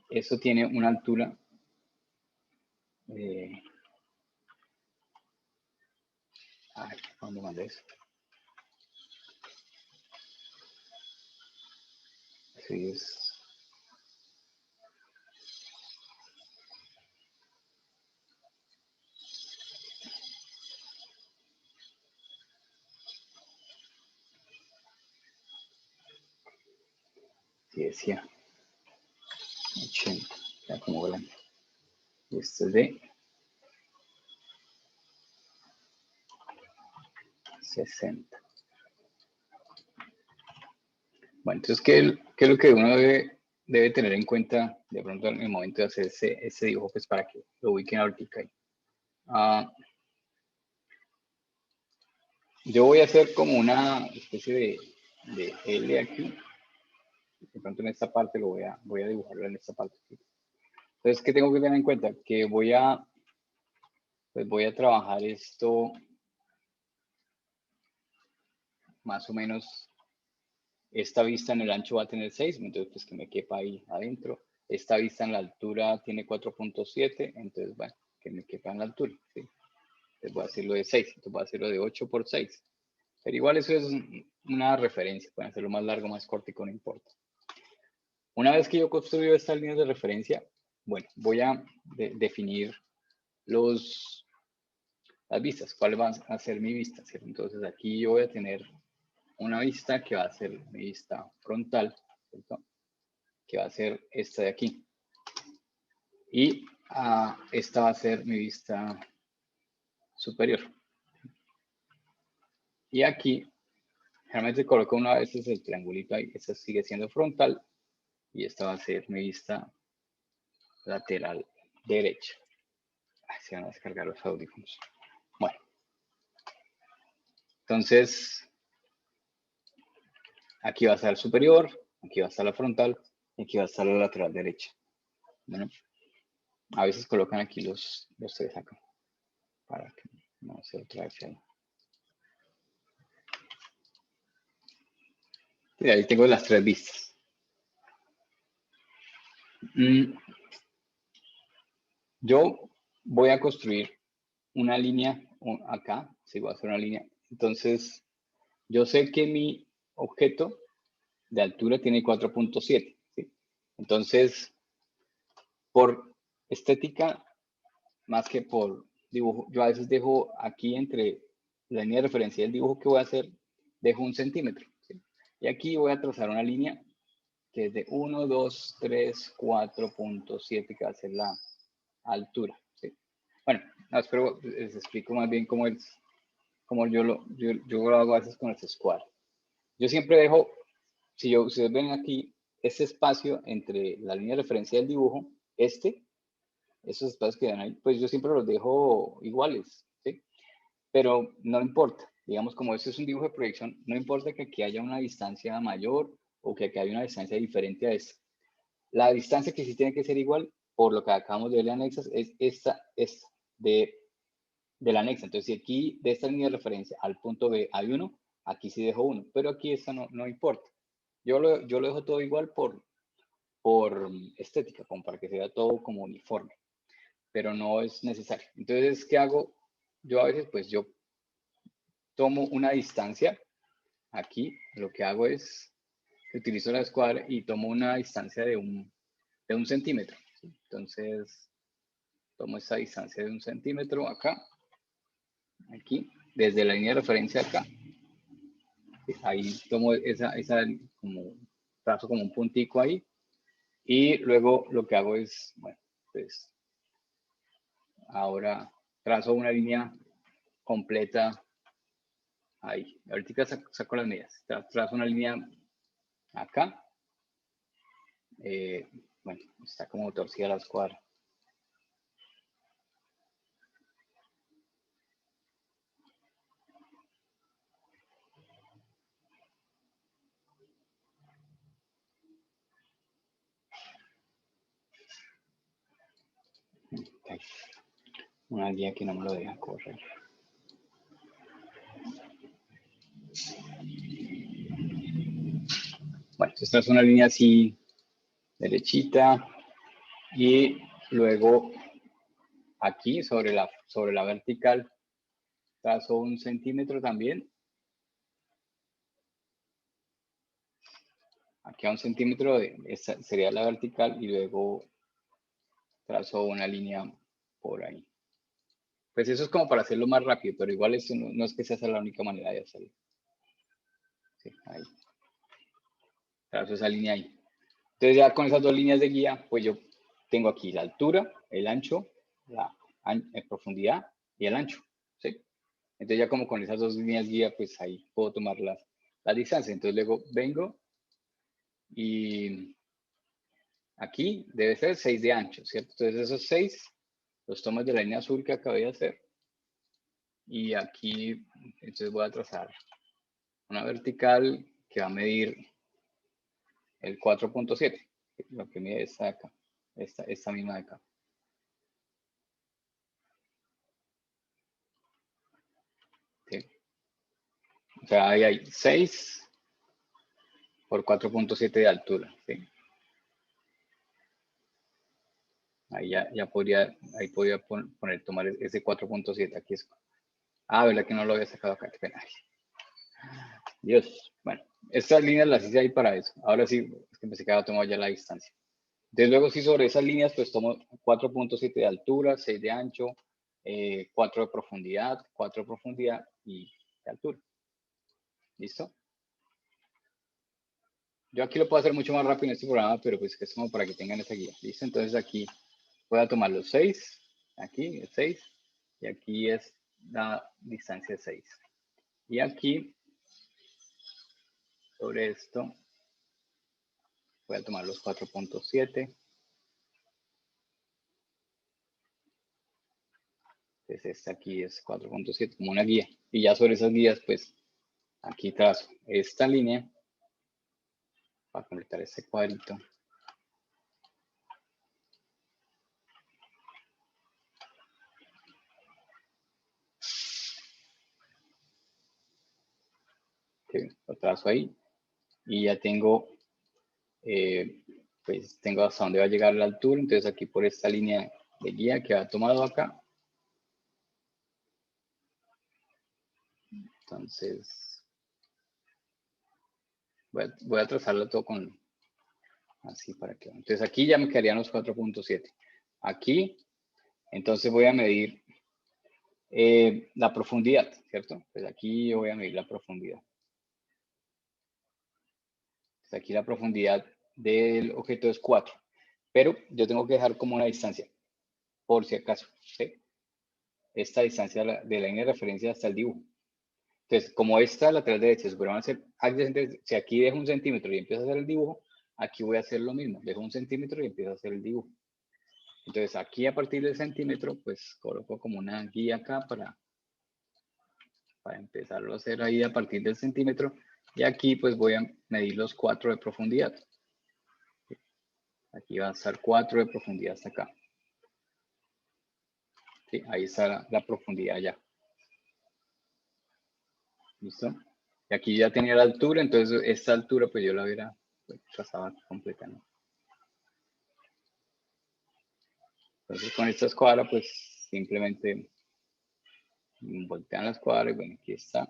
Eso tiene una altura a ver, ¿dónde mandé eso? Sí, es Aquí decía 80, ya como grande. Y este es de 60. Bueno, entonces, ¿qué es lo que uno debe tener en cuenta de pronto en el momento de hacer ese dibujo? Pues para que lo ubiquen ahorita ahí. Yo voy a hacer como una especie de L aquí. De pronto en esta parte voy a dibujarlo en esta parte. Entonces, ¿qué tengo que tener en cuenta? Que voy a trabajar esto más o menos. Esta vista en el ancho va a tener 6, entonces pues que me quepa ahí adentro. Esta vista en la altura tiene 4.7, entonces bueno, que me quepa en la altura. ¿Sí? Entonces voy a hacerlo de 6, entonces voy a hacerlo de 8 por 6. Pero igual eso es una referencia, pueden hacerlo más largo, más corto, no importa. Una vez que yo construyo estas líneas de referencia, bueno, voy a definir las vistas, cuál va a ser mi vista, ¿cierto? Entonces aquí yo voy a tener una vista que va a ser mi vista frontal, ¿cierto? Que va a ser esta de aquí. Y esta va a ser mi vista superior. Y aquí, generalmente coloco una vez el triangulito ahí, esta sigue siendo frontal, y esta va a ser mi vista lateral derecha. Se van a descargar los audífonos. Bueno. Entonces, aquí va a estar el superior, aquí va a estar la frontal, y aquí va a estar la lateral derecha. Bueno, a veces colocan aquí los tres acá, para que no se atraviese ahí. Y ahí tengo las tres vistas. Yo voy a construir una línea acá, si voy a hacer una línea. Entonces, yo sé que mi objeto de altura tiene 4.7. ¿sí? Entonces, por estética, más que por dibujo, yo a veces dejo aquí entre la línea de referencia del dibujo que voy a hacer, dejo 1 centímetro. ¿sí? Y aquí voy a trazar una línea que es de 1, 2, 3, 4.7, que va a ser la altura. ¿sí? Bueno, espero les explico más bien cómo yo lo hago a veces con el square. Yo siempre dejo, si ustedes ven aquí, este espacio entre la línea de referencia del dibujo, esos espacios que ven ahí, pues yo siempre los dejo iguales, ¿sí? Pero no importa, digamos, como esto es un dibujo de proyección, no importa que aquí haya una distancia mayor o que aquí haya una distancia diferente a esta. La distancia que sí tiene que ser igual, por lo que acabamos de ver en anexas, es esta de la anexa. Entonces, si aquí de esta línea de referencia al punto B hay 1, aquí sí dejo 1, pero aquí esto no importa. Yo lo dejo todo igual por estética, como para que sea todo como uniforme, pero no es necesario. Entonces, ¿qué hago? Yo a veces, pues yo tomo una distancia. Aquí lo que hago es que utilizo la escuadra y tomo una distancia de un centímetro. ¿sí? Entonces, tomo esa distancia de 1 centímetro acá, aquí, desde la línea de referencia acá. Ahí tomo esa como, trazo como un puntico ahí. Y luego lo que hago es, bueno, pues ahora trazo una línea completa ahí. Ahorita saco las medidas. Trazo una línea acá. Bueno, está como torcida la escuadra. Okay. Una guía que no me lo deja correr. Bueno, esta es una línea así derechita y luego aquí sobre la vertical trazo 1 centímetro también. Aquí a 1 centímetro esta sería la vertical y luego trazo una línea por ahí. Pues eso es como para hacerlo más rápido, pero igual eso no es que sea la única manera de hacerlo. Sí, ahí. Trazo esa línea ahí. Entonces ya con esas dos líneas de guía, pues yo tengo aquí la altura, el ancho, la profundidad y el ancho, ¿sí? Entonces ya como con esas dos líneas guía, pues ahí puedo tomar las distancias. Entonces luego vengo y aquí debe ser 6 de ancho, ¿cierto? Entonces esos 6 los tomo de la línea azul que acabé de hacer. Y aquí, entonces voy a trazar una vertical que va a medir el 4.7, lo que mide esta de acá, esta misma de acá. ¿Sí? O sea, ahí hay 6 por 4.7 de altura, ¿sí? Ahí ya podría, ahí podría tomar ese 4.7, aquí es. Ah, verdad que no lo había sacado acá, qué pena. Dios, bueno, estas líneas las hice ahí para eso. Ahora sí, es que pensé que había tomado ya la distancia. Entonces luego sí sobre esas líneas, pues tomo 4.7 de altura, 6 de ancho, 4 de profundidad, 4 de profundidad y de altura. ¿Listo? Yo aquí lo puedo hacer mucho más rápido en este programa, pero pues que es como para que tengan esa guía. ¿Listo? Entonces aquí voy a tomar los 6, aquí es 6, y aquí es la distancia de 6. Y aquí, sobre esto, voy a tomar los 4.7. Entonces esta aquí es 4.7 como una guía. Y ya sobre esas guías, pues aquí trazo esta línea para completar este cuadrito. Que lo trazo ahí. Y ya tengo, pues tengo hasta dónde va a llegar la altura. Entonces aquí por esta línea de guía que ha tomado acá. Entonces, voy a trazarlo todo con así para que. Entonces aquí ya me quedarían los 4.7. Aquí, entonces voy a medir la profundidad, ¿cierto? Pues aquí yo voy a medir la profundidad. Pues aquí la profundidad del objeto es 4, pero yo tengo que dejar como una distancia, por si acaso, ¿sí? Esta distancia de la línea de referencia hasta el dibujo. Entonces, como esta lateral derecha, van a ser adyacentes, si aquí dejo 1 centímetro y empiezo a hacer el dibujo, aquí voy a hacer lo mismo, dejo 1 centímetro y empiezo a hacer el dibujo. Entonces, aquí a partir del centímetro, pues coloco como una guía acá para empezarlo a hacer ahí a partir del centímetro. Y aquí pues voy a medir los 4 de profundidad. Aquí va a estar 4 de profundidad hasta acá. ¿Sí? Ahí está la profundidad ya. ¿Listo? Y aquí ya tenía la altura, entonces esta altura pues yo la hubiera trazado completa, ¿no? Entonces con esta escuadra pues simplemente voltean la escuadra y bueno, aquí está.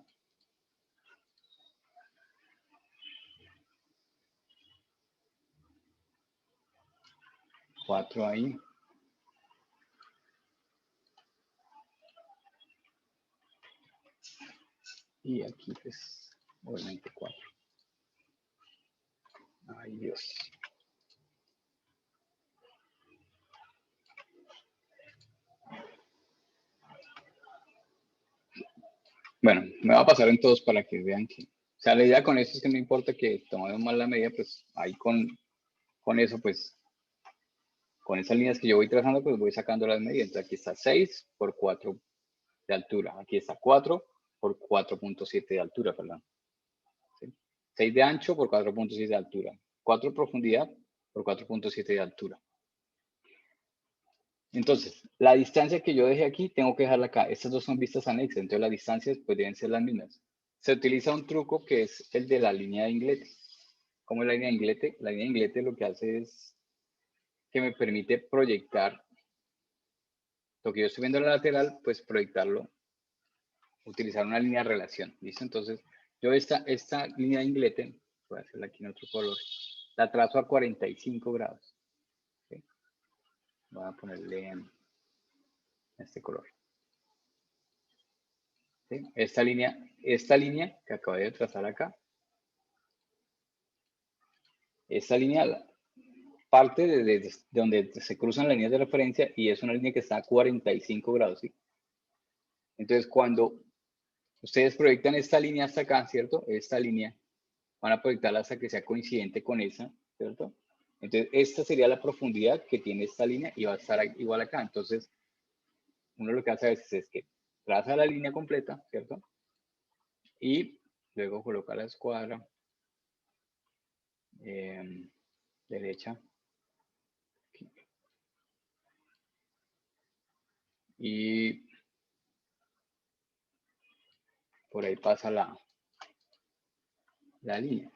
Cuatro ahí. Y aquí pues obviamente 4. Ay Dios. Bueno, me va a pasar en todos para que vean que, o sea, la idea con esto es que no importa que tomemos mal la medida, pues ahí con eso, pues, con esas líneas que yo voy trazando, pues voy sacando las medidas. Entonces aquí está 6 por 4 de altura. Aquí está 4 por 4.7 de altura, perdón. ¿Sí? 6 de ancho por 4.7 de altura. 4 de profundidad por 4.7 de altura. Entonces, la distancia que yo dejé aquí, tengo que dejarla acá. Estas dos son vistas anexas, entonces las distancias pues deben ser las mismas. Se utiliza un truco que es el de la línea de Inglete. ¿Cómo es la línea de Inglete? La línea de Inglete lo que hace es que me permite proyectar lo que yo estoy viendo en la lateral, pues proyectarlo, utilizar una línea de relación. ¿Listo? Entonces, yo esta línea de Inglete, voy a hacerla aquí en otro color, la trazo a 45 grados. ¿Sí? Voy a ponerle en este color. ¿Sí? Esta línea que acabo de trazar acá, esta línea parte de donde se cruzan las líneas de referencia y es una línea que está a 45 grados, ¿sí? Entonces, cuando ustedes proyectan esta línea hasta acá, ¿cierto? Esta línea, van a proyectarla hasta que sea coincidente con esa, ¿cierto? Entonces, esta sería la profundidad que tiene esta línea y va a estar igual acá. Entonces, uno lo que hace a veces es que traza la línea completa, ¿cierto? Y luego coloca la escuadra derecha. Aquí. Y por ahí pasa la línea.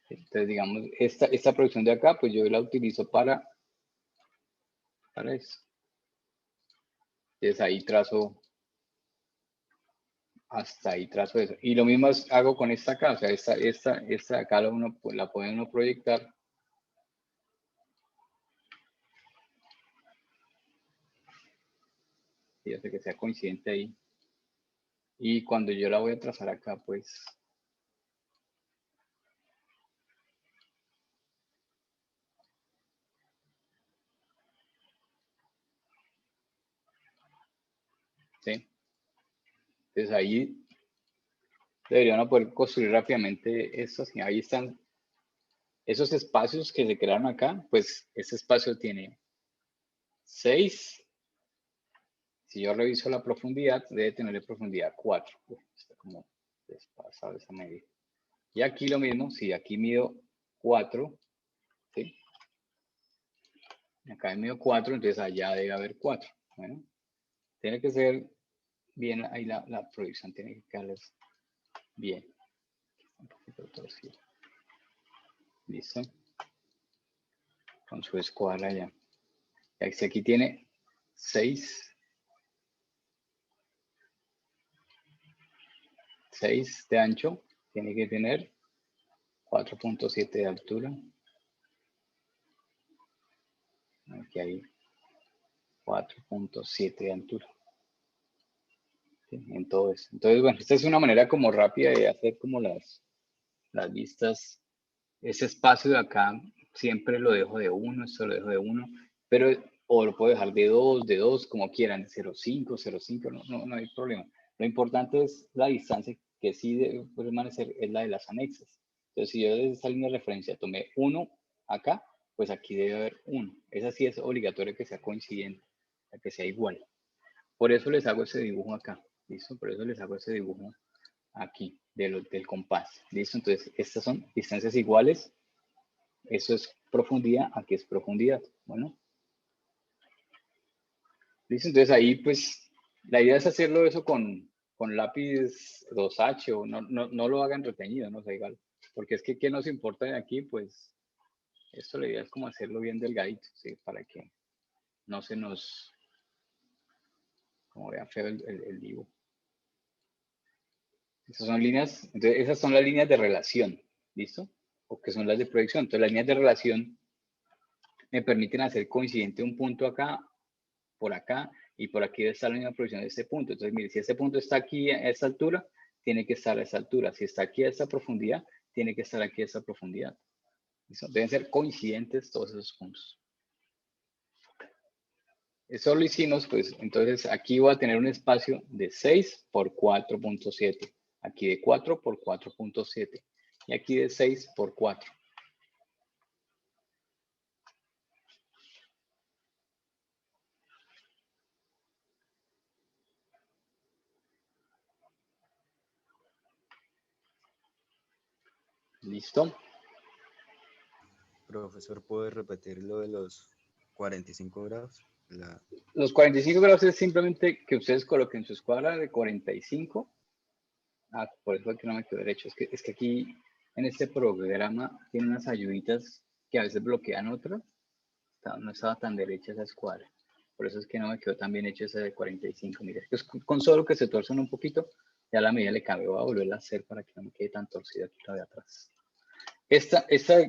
Entonces, digamos, esta proyección de acá, pues yo la utilizo para eso. Entonces ahí trazo, hasta ahí trazo eso. Y lo mismo hago con esta acá, o sea, esta acá la puede uno proyectar. Y hace que sea coincidente ahí. Y cuando yo la voy a trazar acá, pues ¿sí? Entonces ahí deberían poder construir rápidamente esto. Así, ahí están esos espacios que se crearon acá, pues este espacio tiene 6. Si yo reviso la profundidad, debe tener profundidad 4. Está como desfasado esa medida. Y aquí lo mismo, si aquí mido 4, ¿sí? Acá mido 4, entonces allá debe haber 4. Bueno, tiene que ser bien, ahí la proyección tiene que quedarles bien. Un poquito torcido. Listo. Con su escuadra ya. Si aquí tiene 6 de ancho, tiene que tener 4.7 de altura. Aquí hay 4.7 de altura. ¿Sí? En todo eso. Entonces, bueno, esta es una manera como rápida de hacer como las vistas. Ese espacio de acá siempre lo dejo de 1, esto lo dejo de 1, pero o lo puedo dejar de 2, como quieran, 0.5, 0.5, no hay problema. Lo importante es la distancia que sí debe permanecer, es la de las anexas. Entonces, si yo desde esta línea de referencia tomé 1 acá, pues aquí debe haber 1. Esa sí es obligatorio que sea coincidente, que sea igual. Por eso les hago ese dibujo acá, ¿listo? Por eso les hago ese dibujo aquí del compás, ¿listo? Entonces, estas son distancias iguales. Eso es profundidad, aquí es profundidad. Bueno. ¿Listo? Entonces ahí pues la idea es hacerlo eso con lápiz 2H o no lo hagan retenido, no sé, igual. Porque es que ¿qué nos importa de aquí? Pues esto la idea es como hacerlo bien delgadito, ¿sí? Para que no se nos, como vea feo el dibujo. Esas son líneas, entonces esas son las líneas de relación, ¿listo? O que son las de proyección. Entonces las líneas de relación me permiten hacer coincidente un punto acá, por acá, y por aquí está la misma proyección de este punto. Entonces, mire, si este punto está aquí a esta altura, tiene que estar a esa altura. Si está aquí a esta profundidad, tiene que estar aquí a esta profundidad. ¿Listo? Deben ser coincidentes todos esos puntos. Eso lo hicimos, pues, entonces aquí voy a tener un espacio de 6 por 4.7. Aquí de 4 por 4.7. Y aquí de 6 por 4. ¿Listo? Profesor, ¿puede repetir lo de los 45 grados? Los 45 grados es simplemente que ustedes coloquen su escuadra de 45. Por eso aquí no me quedo derecho. Es que aquí en este programa tiene unas ayuditas que a veces bloquean otras. No estaba tan derecha esa escuadra. Por eso es que no me quedó tan bien hecho ese de 45. Mire, pues con solo que se torcen un poquito, ya a la medida le cambio. Voy a volverla a hacer para que no me quede tan torcida aquí la de atrás. Esta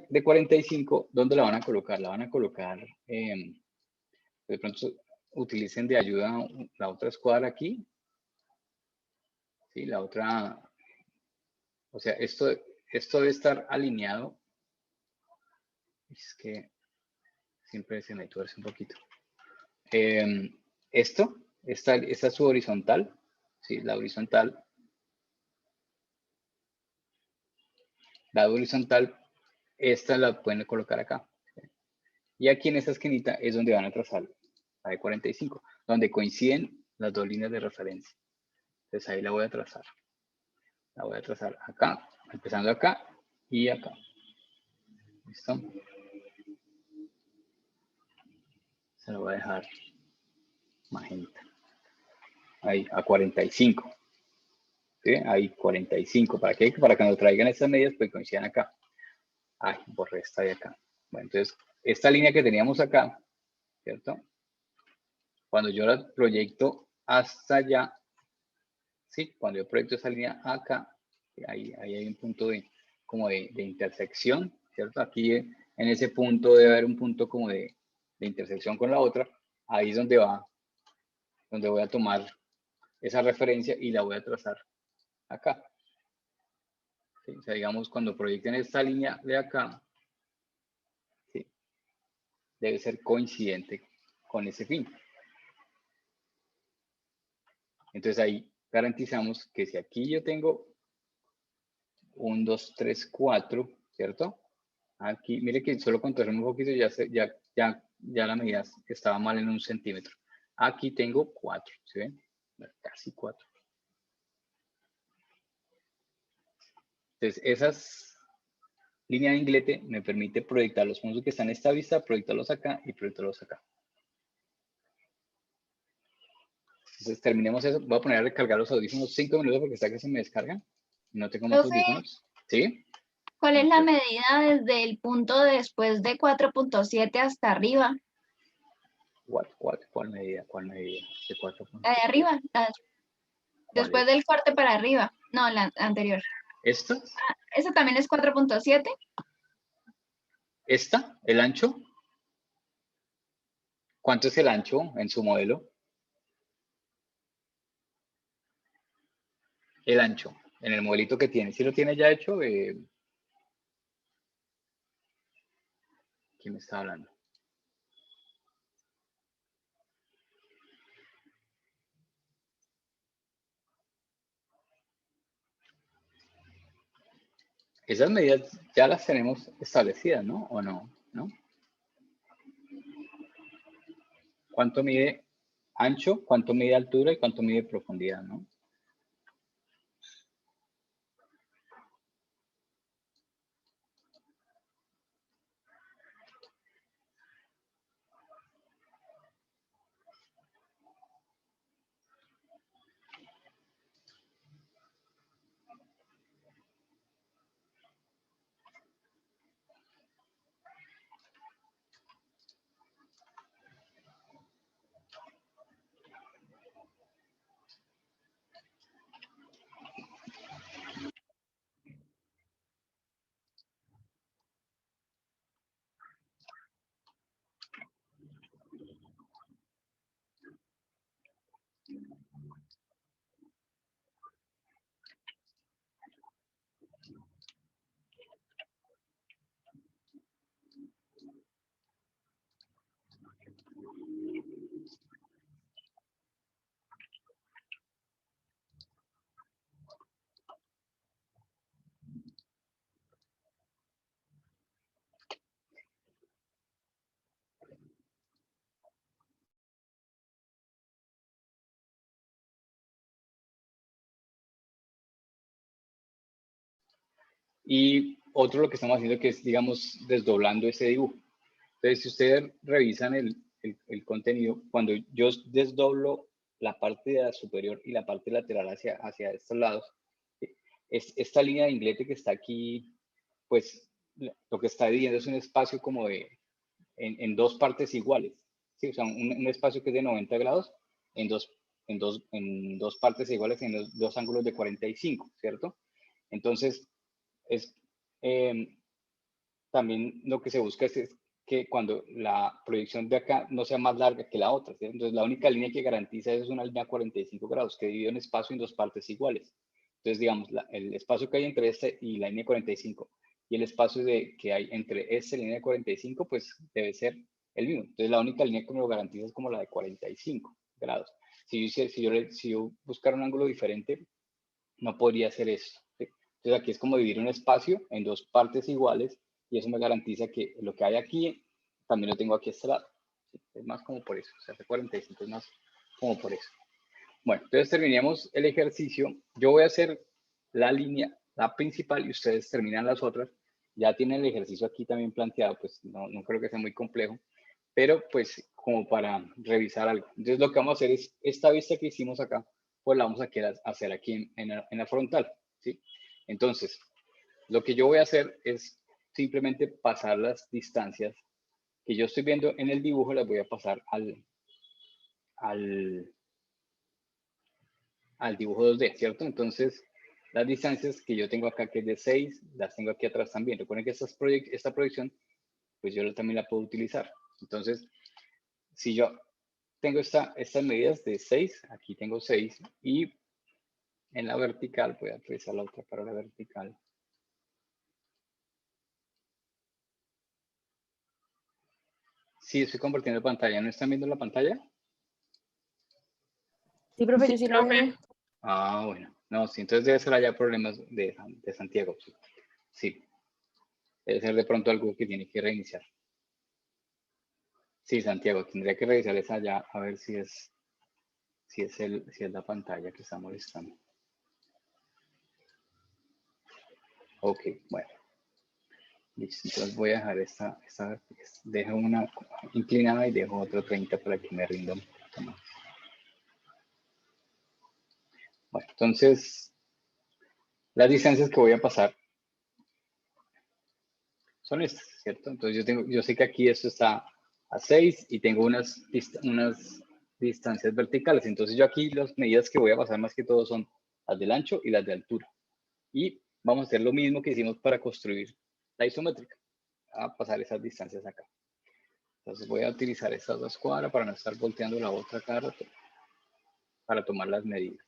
de 45, ¿dónde la van a colocar? La van a colocar, de pronto utilicen de ayuda la otra escuadra aquí. Sí, la otra, o sea, esto debe estar alineado Es que siempre se me tuerce un poquito. Esta es su horizontal, ¿sí? La horizontal. La horizontal, esta la pueden colocar acá. Y aquí en esta esquinita es donde van a trazar la de 45, donde coinciden las dos líneas de referencia. Entonces ahí la voy a trazar. La voy a trazar acá, empezando acá y acá. ¿Listo? Se lo voy a dejar magenta. Ahí, a 45. ¿Sí? Ahí, 45. ¿Para qué? Para que cuando traigan estas medidas, pues coincidan acá. Ay, borré esta de acá. Bueno, entonces, esta línea que teníamos acá, ¿cierto? Cuando yo la proyecto hasta allá, ¿sí? Cuando yo proyecto esa línea acá, ahí hay un punto como de intersección, ¿cierto? Aquí en ese punto debe haber un punto como de intersección con la otra. Ahí es donde voy a tomar esa referencia y la voy a trazar acá. ¿Sí? O sea, digamos, cuando proyecten esta línea de acá, ¿sí? Debe ser coincidente con ese fin. Entonces ahí garantizamos que si aquí yo tengo 1, 2, 3, 4, ¿cierto? Aquí, mire que solo con torcer un poquito ya la medida estaba mal en 1 centímetro. Aquí tengo 4, ¿sí ven? Casi 4. Entonces, esas líneas de inglete me permite proyectar los puntos que están en esta vista, proyectarlos acá y proyectarlos acá. Entonces, terminemos eso. Voy a poner a recargar los audífonos 5 minutos porque está que se me descargan. No tengo más Profe, audífonos. ¿Sí? ¿cuál es la medida desde el punto después de 4.7 hasta arriba? ¿Cuál medida? ¿Cuál medida? De 4 La de puntos. arriba, ¿Cuál después es? del corte para arriba. No, la anterior. ¿Esta? ¿Esa también es 4.7? ¿Esta? ¿El ancho? ¿Cuánto es el ancho en su modelo? El ancho, en el modelito que tiene. ¿Sí lo tiene ya hecho? ¿Quién me está hablando? Esas medidas ya las tenemos establecidas, ¿no? ¿O no? ¿No? ¿Cuánto mide ancho? ¿Cuánto mide altura? ¿Y cuánto mide profundidad? ¿No? Y otro lo que estamos haciendo que es, digamos, desdoblando ese dibujo. Entonces, si ustedes revisan el contenido, cuando yo desdoblo la parte superior y la parte lateral hacia estos lados, esta línea de inglete que está aquí, pues lo que está dividiendo es un espacio como en dos partes iguales. ¿Sí? O sea, un espacio que es de 90 grados en dos partes iguales, en dos ángulos de 45, ¿cierto? Entonces, también lo que se busca es que cuando la proyección de acá no sea más larga que la otra, ¿sí? Entonces la única línea que garantiza eso es una línea 45 grados que divide un espacio en dos partes iguales. Entonces, digamos, el espacio que hay entre este y la línea 45 y el espacio que hay entre esta línea de 45, pues debe ser el mismo. Entonces, la única línea que me lo garantiza es como la de 45 grados. Si yo buscara un ángulo diferente, no podría hacer eso, ¿sí? Entonces, aquí es como dividir un espacio en dos partes iguales, y eso me garantiza que lo que hay aquí, también lo tengo aquí a este lado. ¿Sí? Es más como por eso, o sea, 45 es más como por eso. Bueno, entonces terminemos el ejercicio. Yo voy a hacer la línea, la principal, y ustedes terminan las otras. Ya tienen el ejercicio aquí también planteado, pues no creo que sea muy complejo, pero pues como para revisar algo. Entonces lo que vamos a hacer es, esta vista que hicimos acá, pues la vamos a hacer aquí en la frontal, ¿sí? Entonces, lo que yo voy a hacer es simplemente pasar las distancias que yo estoy viendo en el dibujo, las voy a pasar al dibujo 2D, ¿cierto? Entonces, las distancias que yo tengo acá, que es de 6, las tengo aquí atrás también. Recuerden que esta proyección, pues yo también la puedo utilizar. Entonces, si yo tengo estas medidas de 6, aquí tengo 6, y en la vertical, voy a utilizar la otra para la vertical. Sí, estoy compartiendo pantalla. ¿No están viendo la pantalla? Sí, profe, yo sí lo veo. Ah, bueno. No, sí, entonces debe ser allá problemas de Santiago. Sí. Sí. Debe ser de pronto algo que tiene que reiniciar. Sí, Santiago, tendría que revisar esa allá a ver si es la pantalla que está molestando. Ok, bueno. Listo, entonces voy a dejar esta dejo una inclinada y dejo otro 30 para que me rinda un poquito más. Bueno, entonces las distancias que voy a pasar son estas, ¿cierto? Entonces yo sé que aquí esto está a 6 y tengo unas distancias verticales. Entonces yo aquí las medidas que voy a pasar más que todo son las del ancho y las de altura. Y vamos a hacer lo mismo que hicimos para construir la isométrica, a pasar esas distancias acá. Entonces voy a utilizar estas dos cuadras para no estar volteando la otra cara para tomar las medidas.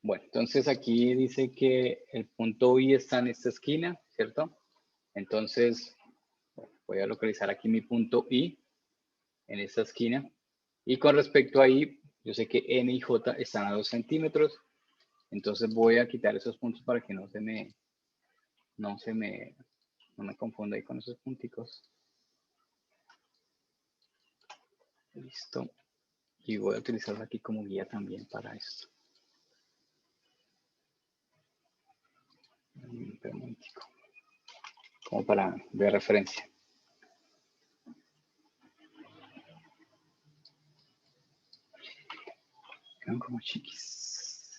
Bueno, entonces aquí dice que el punto I está en esta esquina, ¿cierto? Entonces voy a localizar aquí mi punto I en esta esquina. Y con respecto a I, yo sé que N y J están a 2 centímetros. Entonces voy a quitar esos puntos para que no me confunda ahí con esos punticos. Listo. Y voy a utilizarlo aquí como guía también para esto. Un momentico. Como para de referencia. Quedan como chiquis.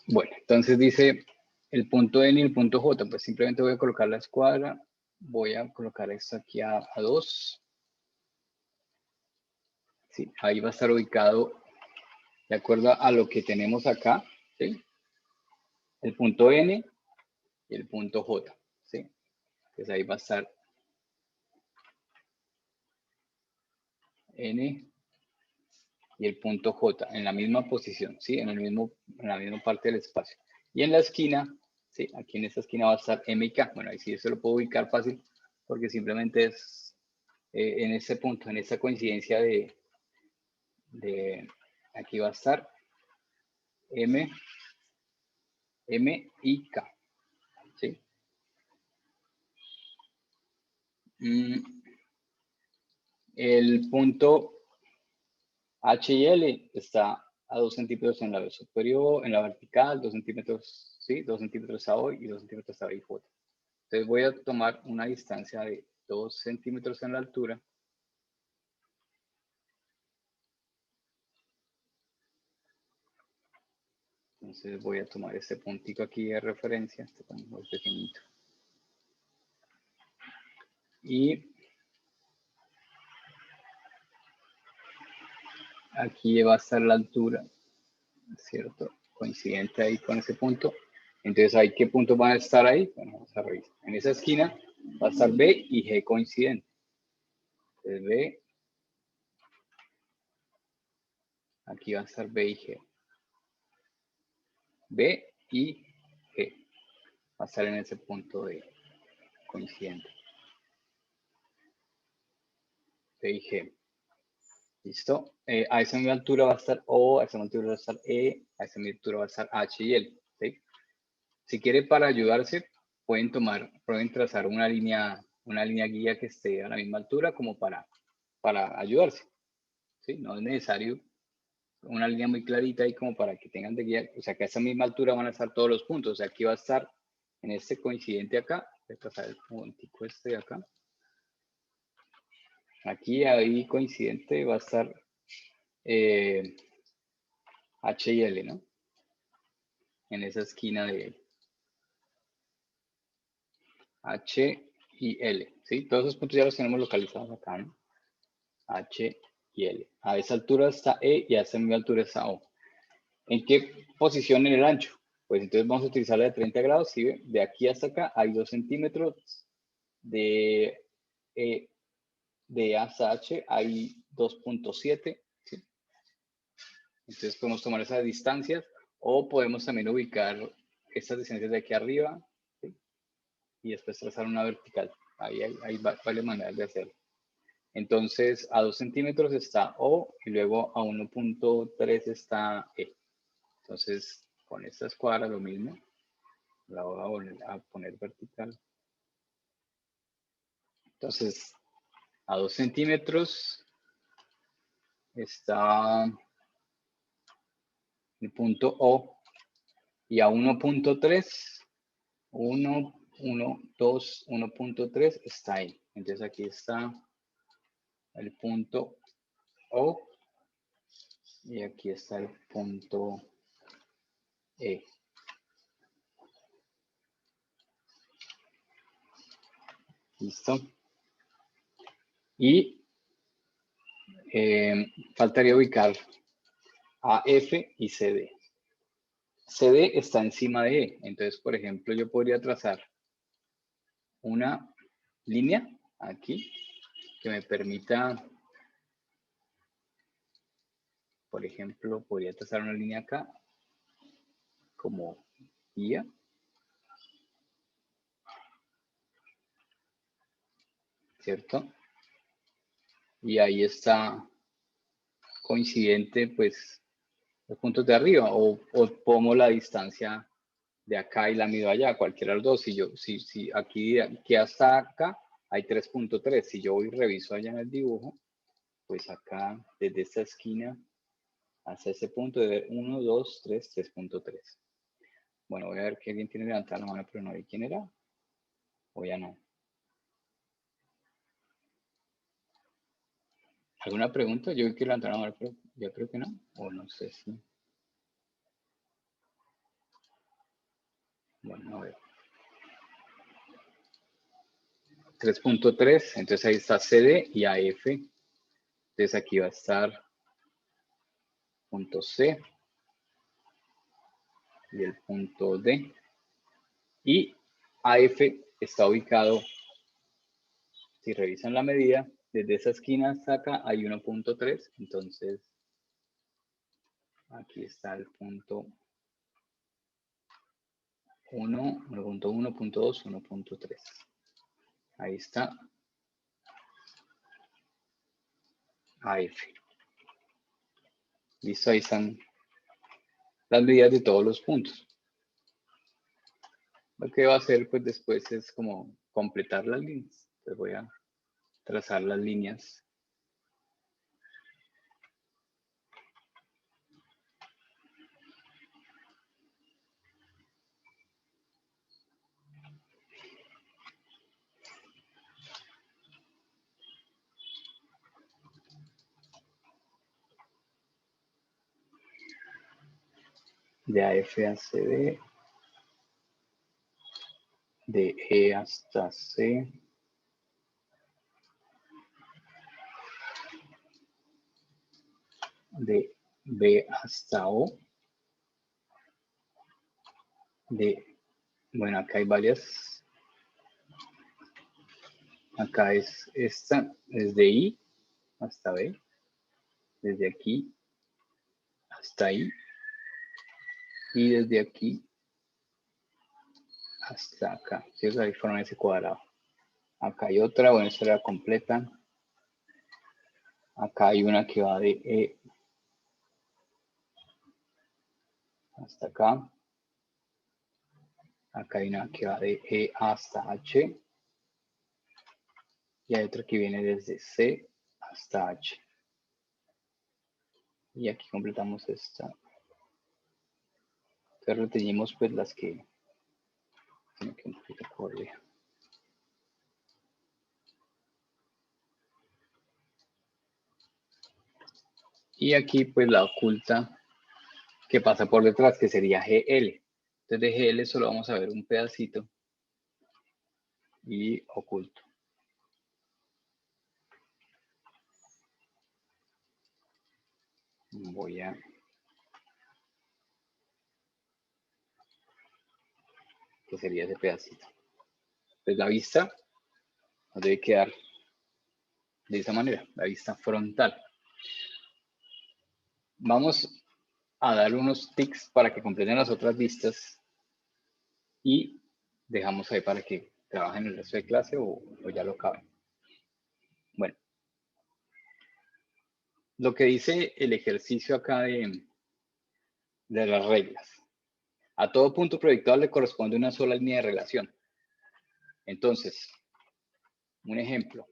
Bueno, entonces dice el punto N y el punto J. Pues simplemente voy a colocar la escuadra. Voy a colocar esto aquí a 2. Sí, ahí va a estar ubicado de acuerdo a lo que tenemos acá, ¿sí? El punto N y el punto J, ¿sí? Entonces ahí va a estar N y el punto J en la misma posición, ¿sí? En la misma parte del espacio. Y en la esquina, ¿sí? Aquí en esta esquina va a estar M y K. Bueno, ahí sí eso lo puedo ubicar fácil porque simplemente es en ese punto, en esta coincidencia de aquí va a estar M y K, ¿sí? El punto H y L está a 2 centímetros en la vez superior, en la vertical, 2 centímetros, ¿sí? 2 centímetros a hoy y 2 centímetros a BJ. Entonces voy a tomar una distancia de 2 centímetros en la altura. Entonces voy a tomar este puntito aquí de referencia, este muy pequeñito. Y aquí va a estar la altura, ¿cierto? Coincidente ahí con ese punto. Entonces, ¿ahí qué puntos van a estar ahí? Bueno, vamos a revisar. En esa esquina va a estar B y G coincidente. Entonces, B Aquí va a estar B y G. B y G. Va a estar en ese punto de coincidente. B y G. ¿Listo? A esa misma altura va a estar O, a esa misma altura va a estar E, a esa misma altura va a estar H y L. ¿Sí? Si quiere, para ayudarse, pueden trazar una línea guía que esté a la misma altura como para ayudarse. ¿Sí? No es necesario una línea muy clarita ahí como para que tengan de guía. O sea, que a esa misma altura van a estar todos los puntos. O sea, aquí va a estar en este coincidente acá. Voy a trazar el puntico este de acá. Aquí ahí coincidente va a estar H y L, ¿no? En esa esquina de H y L, ¿sí? Todos esos puntos ya los tenemos localizados acá, ¿no? H y L. A esa altura está E y a esa misma altura está O. ¿En qué posición en el ancho? Pues entonces vamos a utilizar la de 30 grados, ¿sí? De aquí hasta acá hay 2 centímetros, de hasta H hay 2.7, ¿sí? Entonces podemos tomar esas distancias o podemos también ubicar estas distancias de aquí arriba, ¿sí? Y después trazar una vertical. Ahí hay varias maneras de hacerlo. Entonces, a 2 centímetros está O y luego a 1.3 está E. Entonces, con esta escuadra lo mismo. La voy a volver a poner vertical. Entonces, a 2 centímetros está el punto O y a 1.3, 1, 1, 2, 1.3 está ahí. Entonces, aquí está el punto O y aquí está el punto E. ¿Listo? Y faltaría ubicar a F y CD. CD está encima de E. Entonces, por ejemplo, yo podría trazar una línea aquí que me permita, por ejemplo, podría trazar una línea acá como guía. ¿Cierto? Y ahí está coincidente, pues, los puntos de arriba o pongo la distancia de acá y la mido allá, cualquiera de los dos. Si aquí hasta acá hay 3.3. Si yo voy y reviso allá en el dibujo, pues acá, desde esta esquina hasta ese punto, de ver 1, 2, 3, 3.3. Bueno, voy a ver que alguien tiene levantada la mano, pero no vi quién era. O ya no. ¿Alguna pregunta? Yo vi que levantar la mano, pero yo creo que no. O no sé si. Bueno, a ver. 3.3, entonces ahí está CD y AF. Entonces aquí va a estar punto C y el punto D. Y AF está ubicado, si revisan la medida, desde esa esquina hasta acá hay 1.3. Entonces, aquí está el punto 1, 1.1, 1.2, 1.3. Ahí está AF. Listo, ahí están las medidas de todos los puntos. Lo que va a hacer pues después es como completar las líneas. Entonces voy a trazar las líneas. De AF a CD, de E hasta C, de B hasta O, bueno, acá hay varias, acá es esta, desde I hasta B, desde aquí hasta ahí. Y desde aquí hasta acá. ¿Sí? Ahí forman ese cuadrado. Acá hay otra, bueno, esta era completa. Acá hay una que va de E hasta acá. Acá hay una que va de E hasta H. Y hay otra que viene desde C hasta H. Y aquí completamos esta. Entonces reteñimos pues las que tienen que un poquito correr. Y aquí pues la oculta que pasa por detrás, que sería GL. Entonces de GL solo vamos a ver un pedacito y oculto. Voy a... que sería ese pedacito. Pues la vista nos debe quedar de esa manera, la vista frontal. Vamos a dar unos tics para que completen las otras vistas y dejamos ahí para que trabajen el resto de clase o ya lo acaben. Bueno, lo que dice el ejercicio acá de las reglas. A todo punto proyectado le corresponde una sola línea de relación. Entonces, un ejemplo.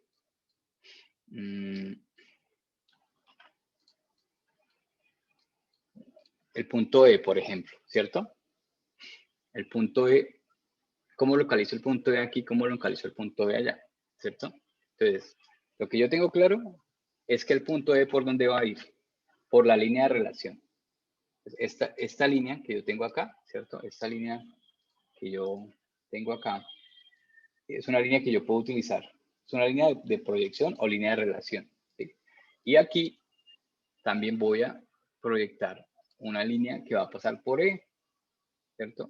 El punto E, por ejemplo, ¿cierto? El punto E, ¿cómo localizo el punto E aquí? ¿Cómo localizo el punto E allá? ¿Cierto? Entonces, lo que yo tengo claro es que el punto E, ¿por dónde va a ir? Por la línea de relación. Esta línea que yo tengo acá, ¿cierto? Esta línea que yo tengo acá es una línea que yo puedo utilizar. Es una línea de proyección o línea de relación, ¿sí? Y aquí también voy a proyectar una línea que va a pasar por E, ¿cierto?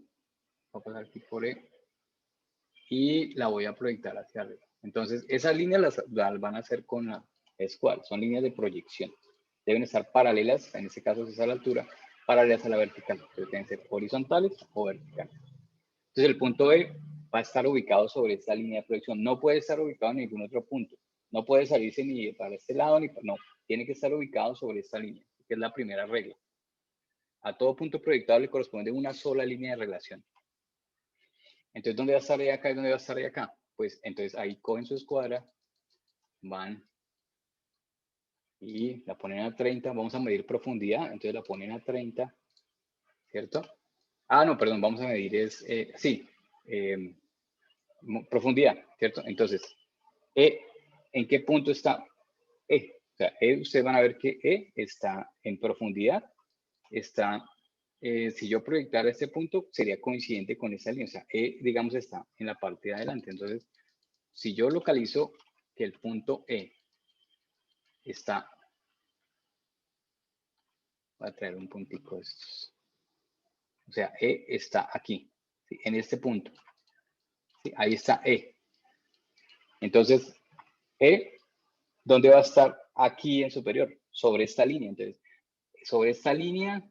Va a pasar aquí por E y la voy a proyectar hacia arriba. Entonces, esas líneas las van a hacer con la escuadra, son líneas de proyección. Deben estar paralelas, en este caso si es a la altura, paralelas a la vertical. Entonces, deben ser horizontales o verticales. Entonces, el punto E va a estar ubicado sobre esta línea de proyección. No puede estar ubicado en ningún otro punto. No puede salirse ni para este lado ni para... No, tiene que estar ubicado sobre esta línea, que es la primera regla. A todo punto proyectado le corresponde una sola línea de relación. Entonces, ¿dónde va a estar E acá y dónde va a estar E acá? Pues entonces ahí cogen su escuadra, van y la ponen a 30. Vamos a medir profundidad, entonces la ponen a 30, ¿cierto? Ah, no, perdón, vamos a medir profundidad, ¿cierto? Entonces, ¿en qué punto está E? O sea, ustedes van a ver que E está en profundidad, está, si yo proyectara este punto, sería coincidente con esta línea. O sea, E, digamos, está en la parte de adelante. Entonces, si yo localizo que el punto E está, voy a traer un puntico de estos. O sea, E está aquí, ¿sí? En este punto. ¿Sí? Ahí está E. Entonces, E, ¿dónde va a estar? Aquí en superior, sobre esta línea. Entonces, sobre esta línea,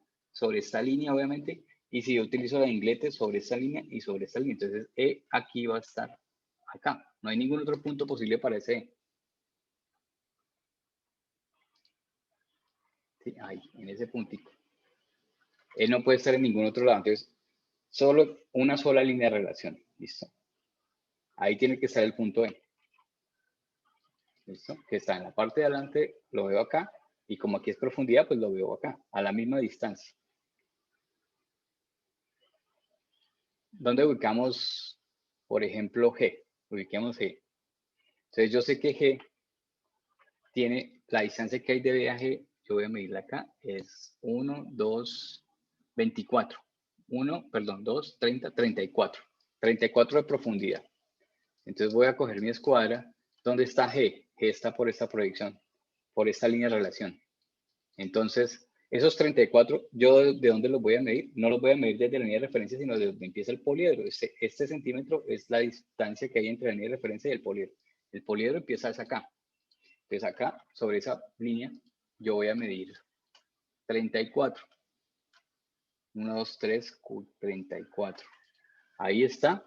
obviamente, y si yo utilizo la inglete, sobre esta línea y sobre esta línea. Entonces, E aquí va a estar acá. No hay ningún otro punto posible para ese E. Sí, ahí, en ese puntito. E no puede estar en ningún otro lado. Entonces, solo una sola línea de relación. ¿Listo? Ahí tiene que estar el punto E. ¿Listo? Que está en la parte de adelante, lo veo acá. Y como aquí es profundidad, pues lo veo acá, a la misma distancia. ¿Dónde ubicamos, por ejemplo, G? Ubiquemos G. Entonces yo sé que G tiene la distancia que hay de B a G, yo voy a medirla acá, es 1, 2, 24. 2, 30, 34. 34 de profundidad. Entonces voy a coger mi escuadra. ¿Dónde está G? G está por esta proyección, por esta línea de relación. Entonces, esos 34, ¿yo de dónde los voy a medir? No los voy a medir desde la línea de referencia, sino desde donde empieza el poliedro. Este centímetro es la distancia que hay entre la línea de referencia y el poliedro. El poliedro empieza acá. Entonces acá, sobre esa línea, yo voy a medir 34. 1, 2, 3, 34. Ahí está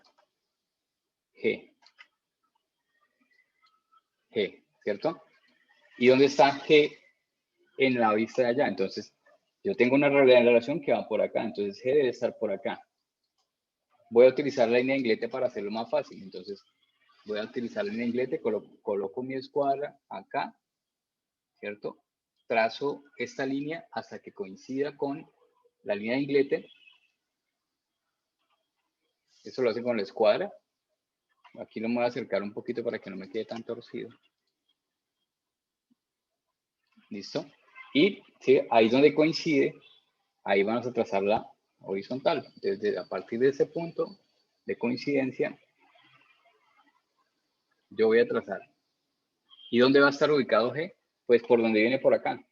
G. G, ¿cierto? ¿Y dónde está G en la vista de allá? Entonces, yo tengo una relación que va por acá, entonces G debe estar por acá. Voy a utilizar la línea de inglete para hacerlo más fácil, entonces voy a utilizar la línea de inglete, coloco mi escuadra acá, ¿cierto? Trazo esta línea hasta que coincida con la línea de inglete. Eso lo hace con la escuadra. Aquí lo voy a acercar un poquito para que no me quede tan torcido. ¿Listo? Y ¿sí? Ahí donde coincide, ahí vamos a trazar la horizontal. Desde a partir de ese punto de coincidencia, yo voy a trazar. ¿Y dónde va a estar ubicado G? Pues por donde viene por acá.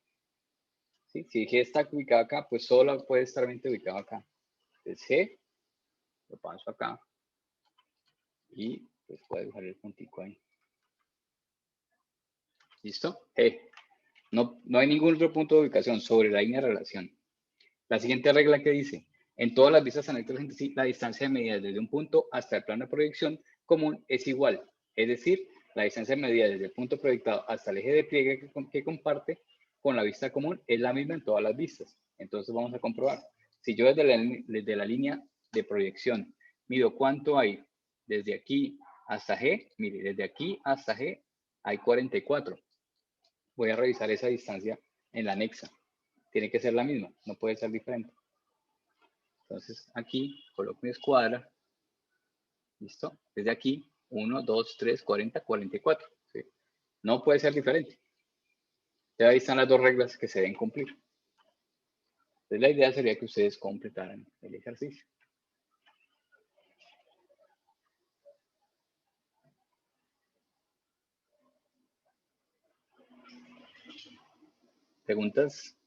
¿Sí? Si G está ubicado acá, pues solo puede estar ubicado acá. Entonces G, lo paso acá. Y pues puedo dejar el puntico ahí. ¿Listo? G. No hay ningún otro punto de ubicación sobre la línea de relación. La siguiente regla que dice, en todas las vistas anexas entre sí, la distancia de medida desde un punto hasta el plano de proyección común es igual. Es decir, la distancia de medida desde el punto proyectado hasta el eje de pliegue que comparte con la vista común es la misma en todas las vistas. Entonces vamos a comprobar. Si yo desde la línea de proyección mido cuánto hay desde aquí hasta G, mire, desde aquí hasta G hay 44. Voy a revisar esa distancia en la anexa. Tiene que ser la misma, no puede ser diferente. Entonces aquí coloco mi escuadra. ¿Listo? Desde aquí, 1, 2, 3, 40, 44. ¿Sí? No puede ser diferente. Ya ahí están las dos reglas que se deben cumplir. Entonces la idea sería que ustedes completaran el ejercicio. ¿Preguntas?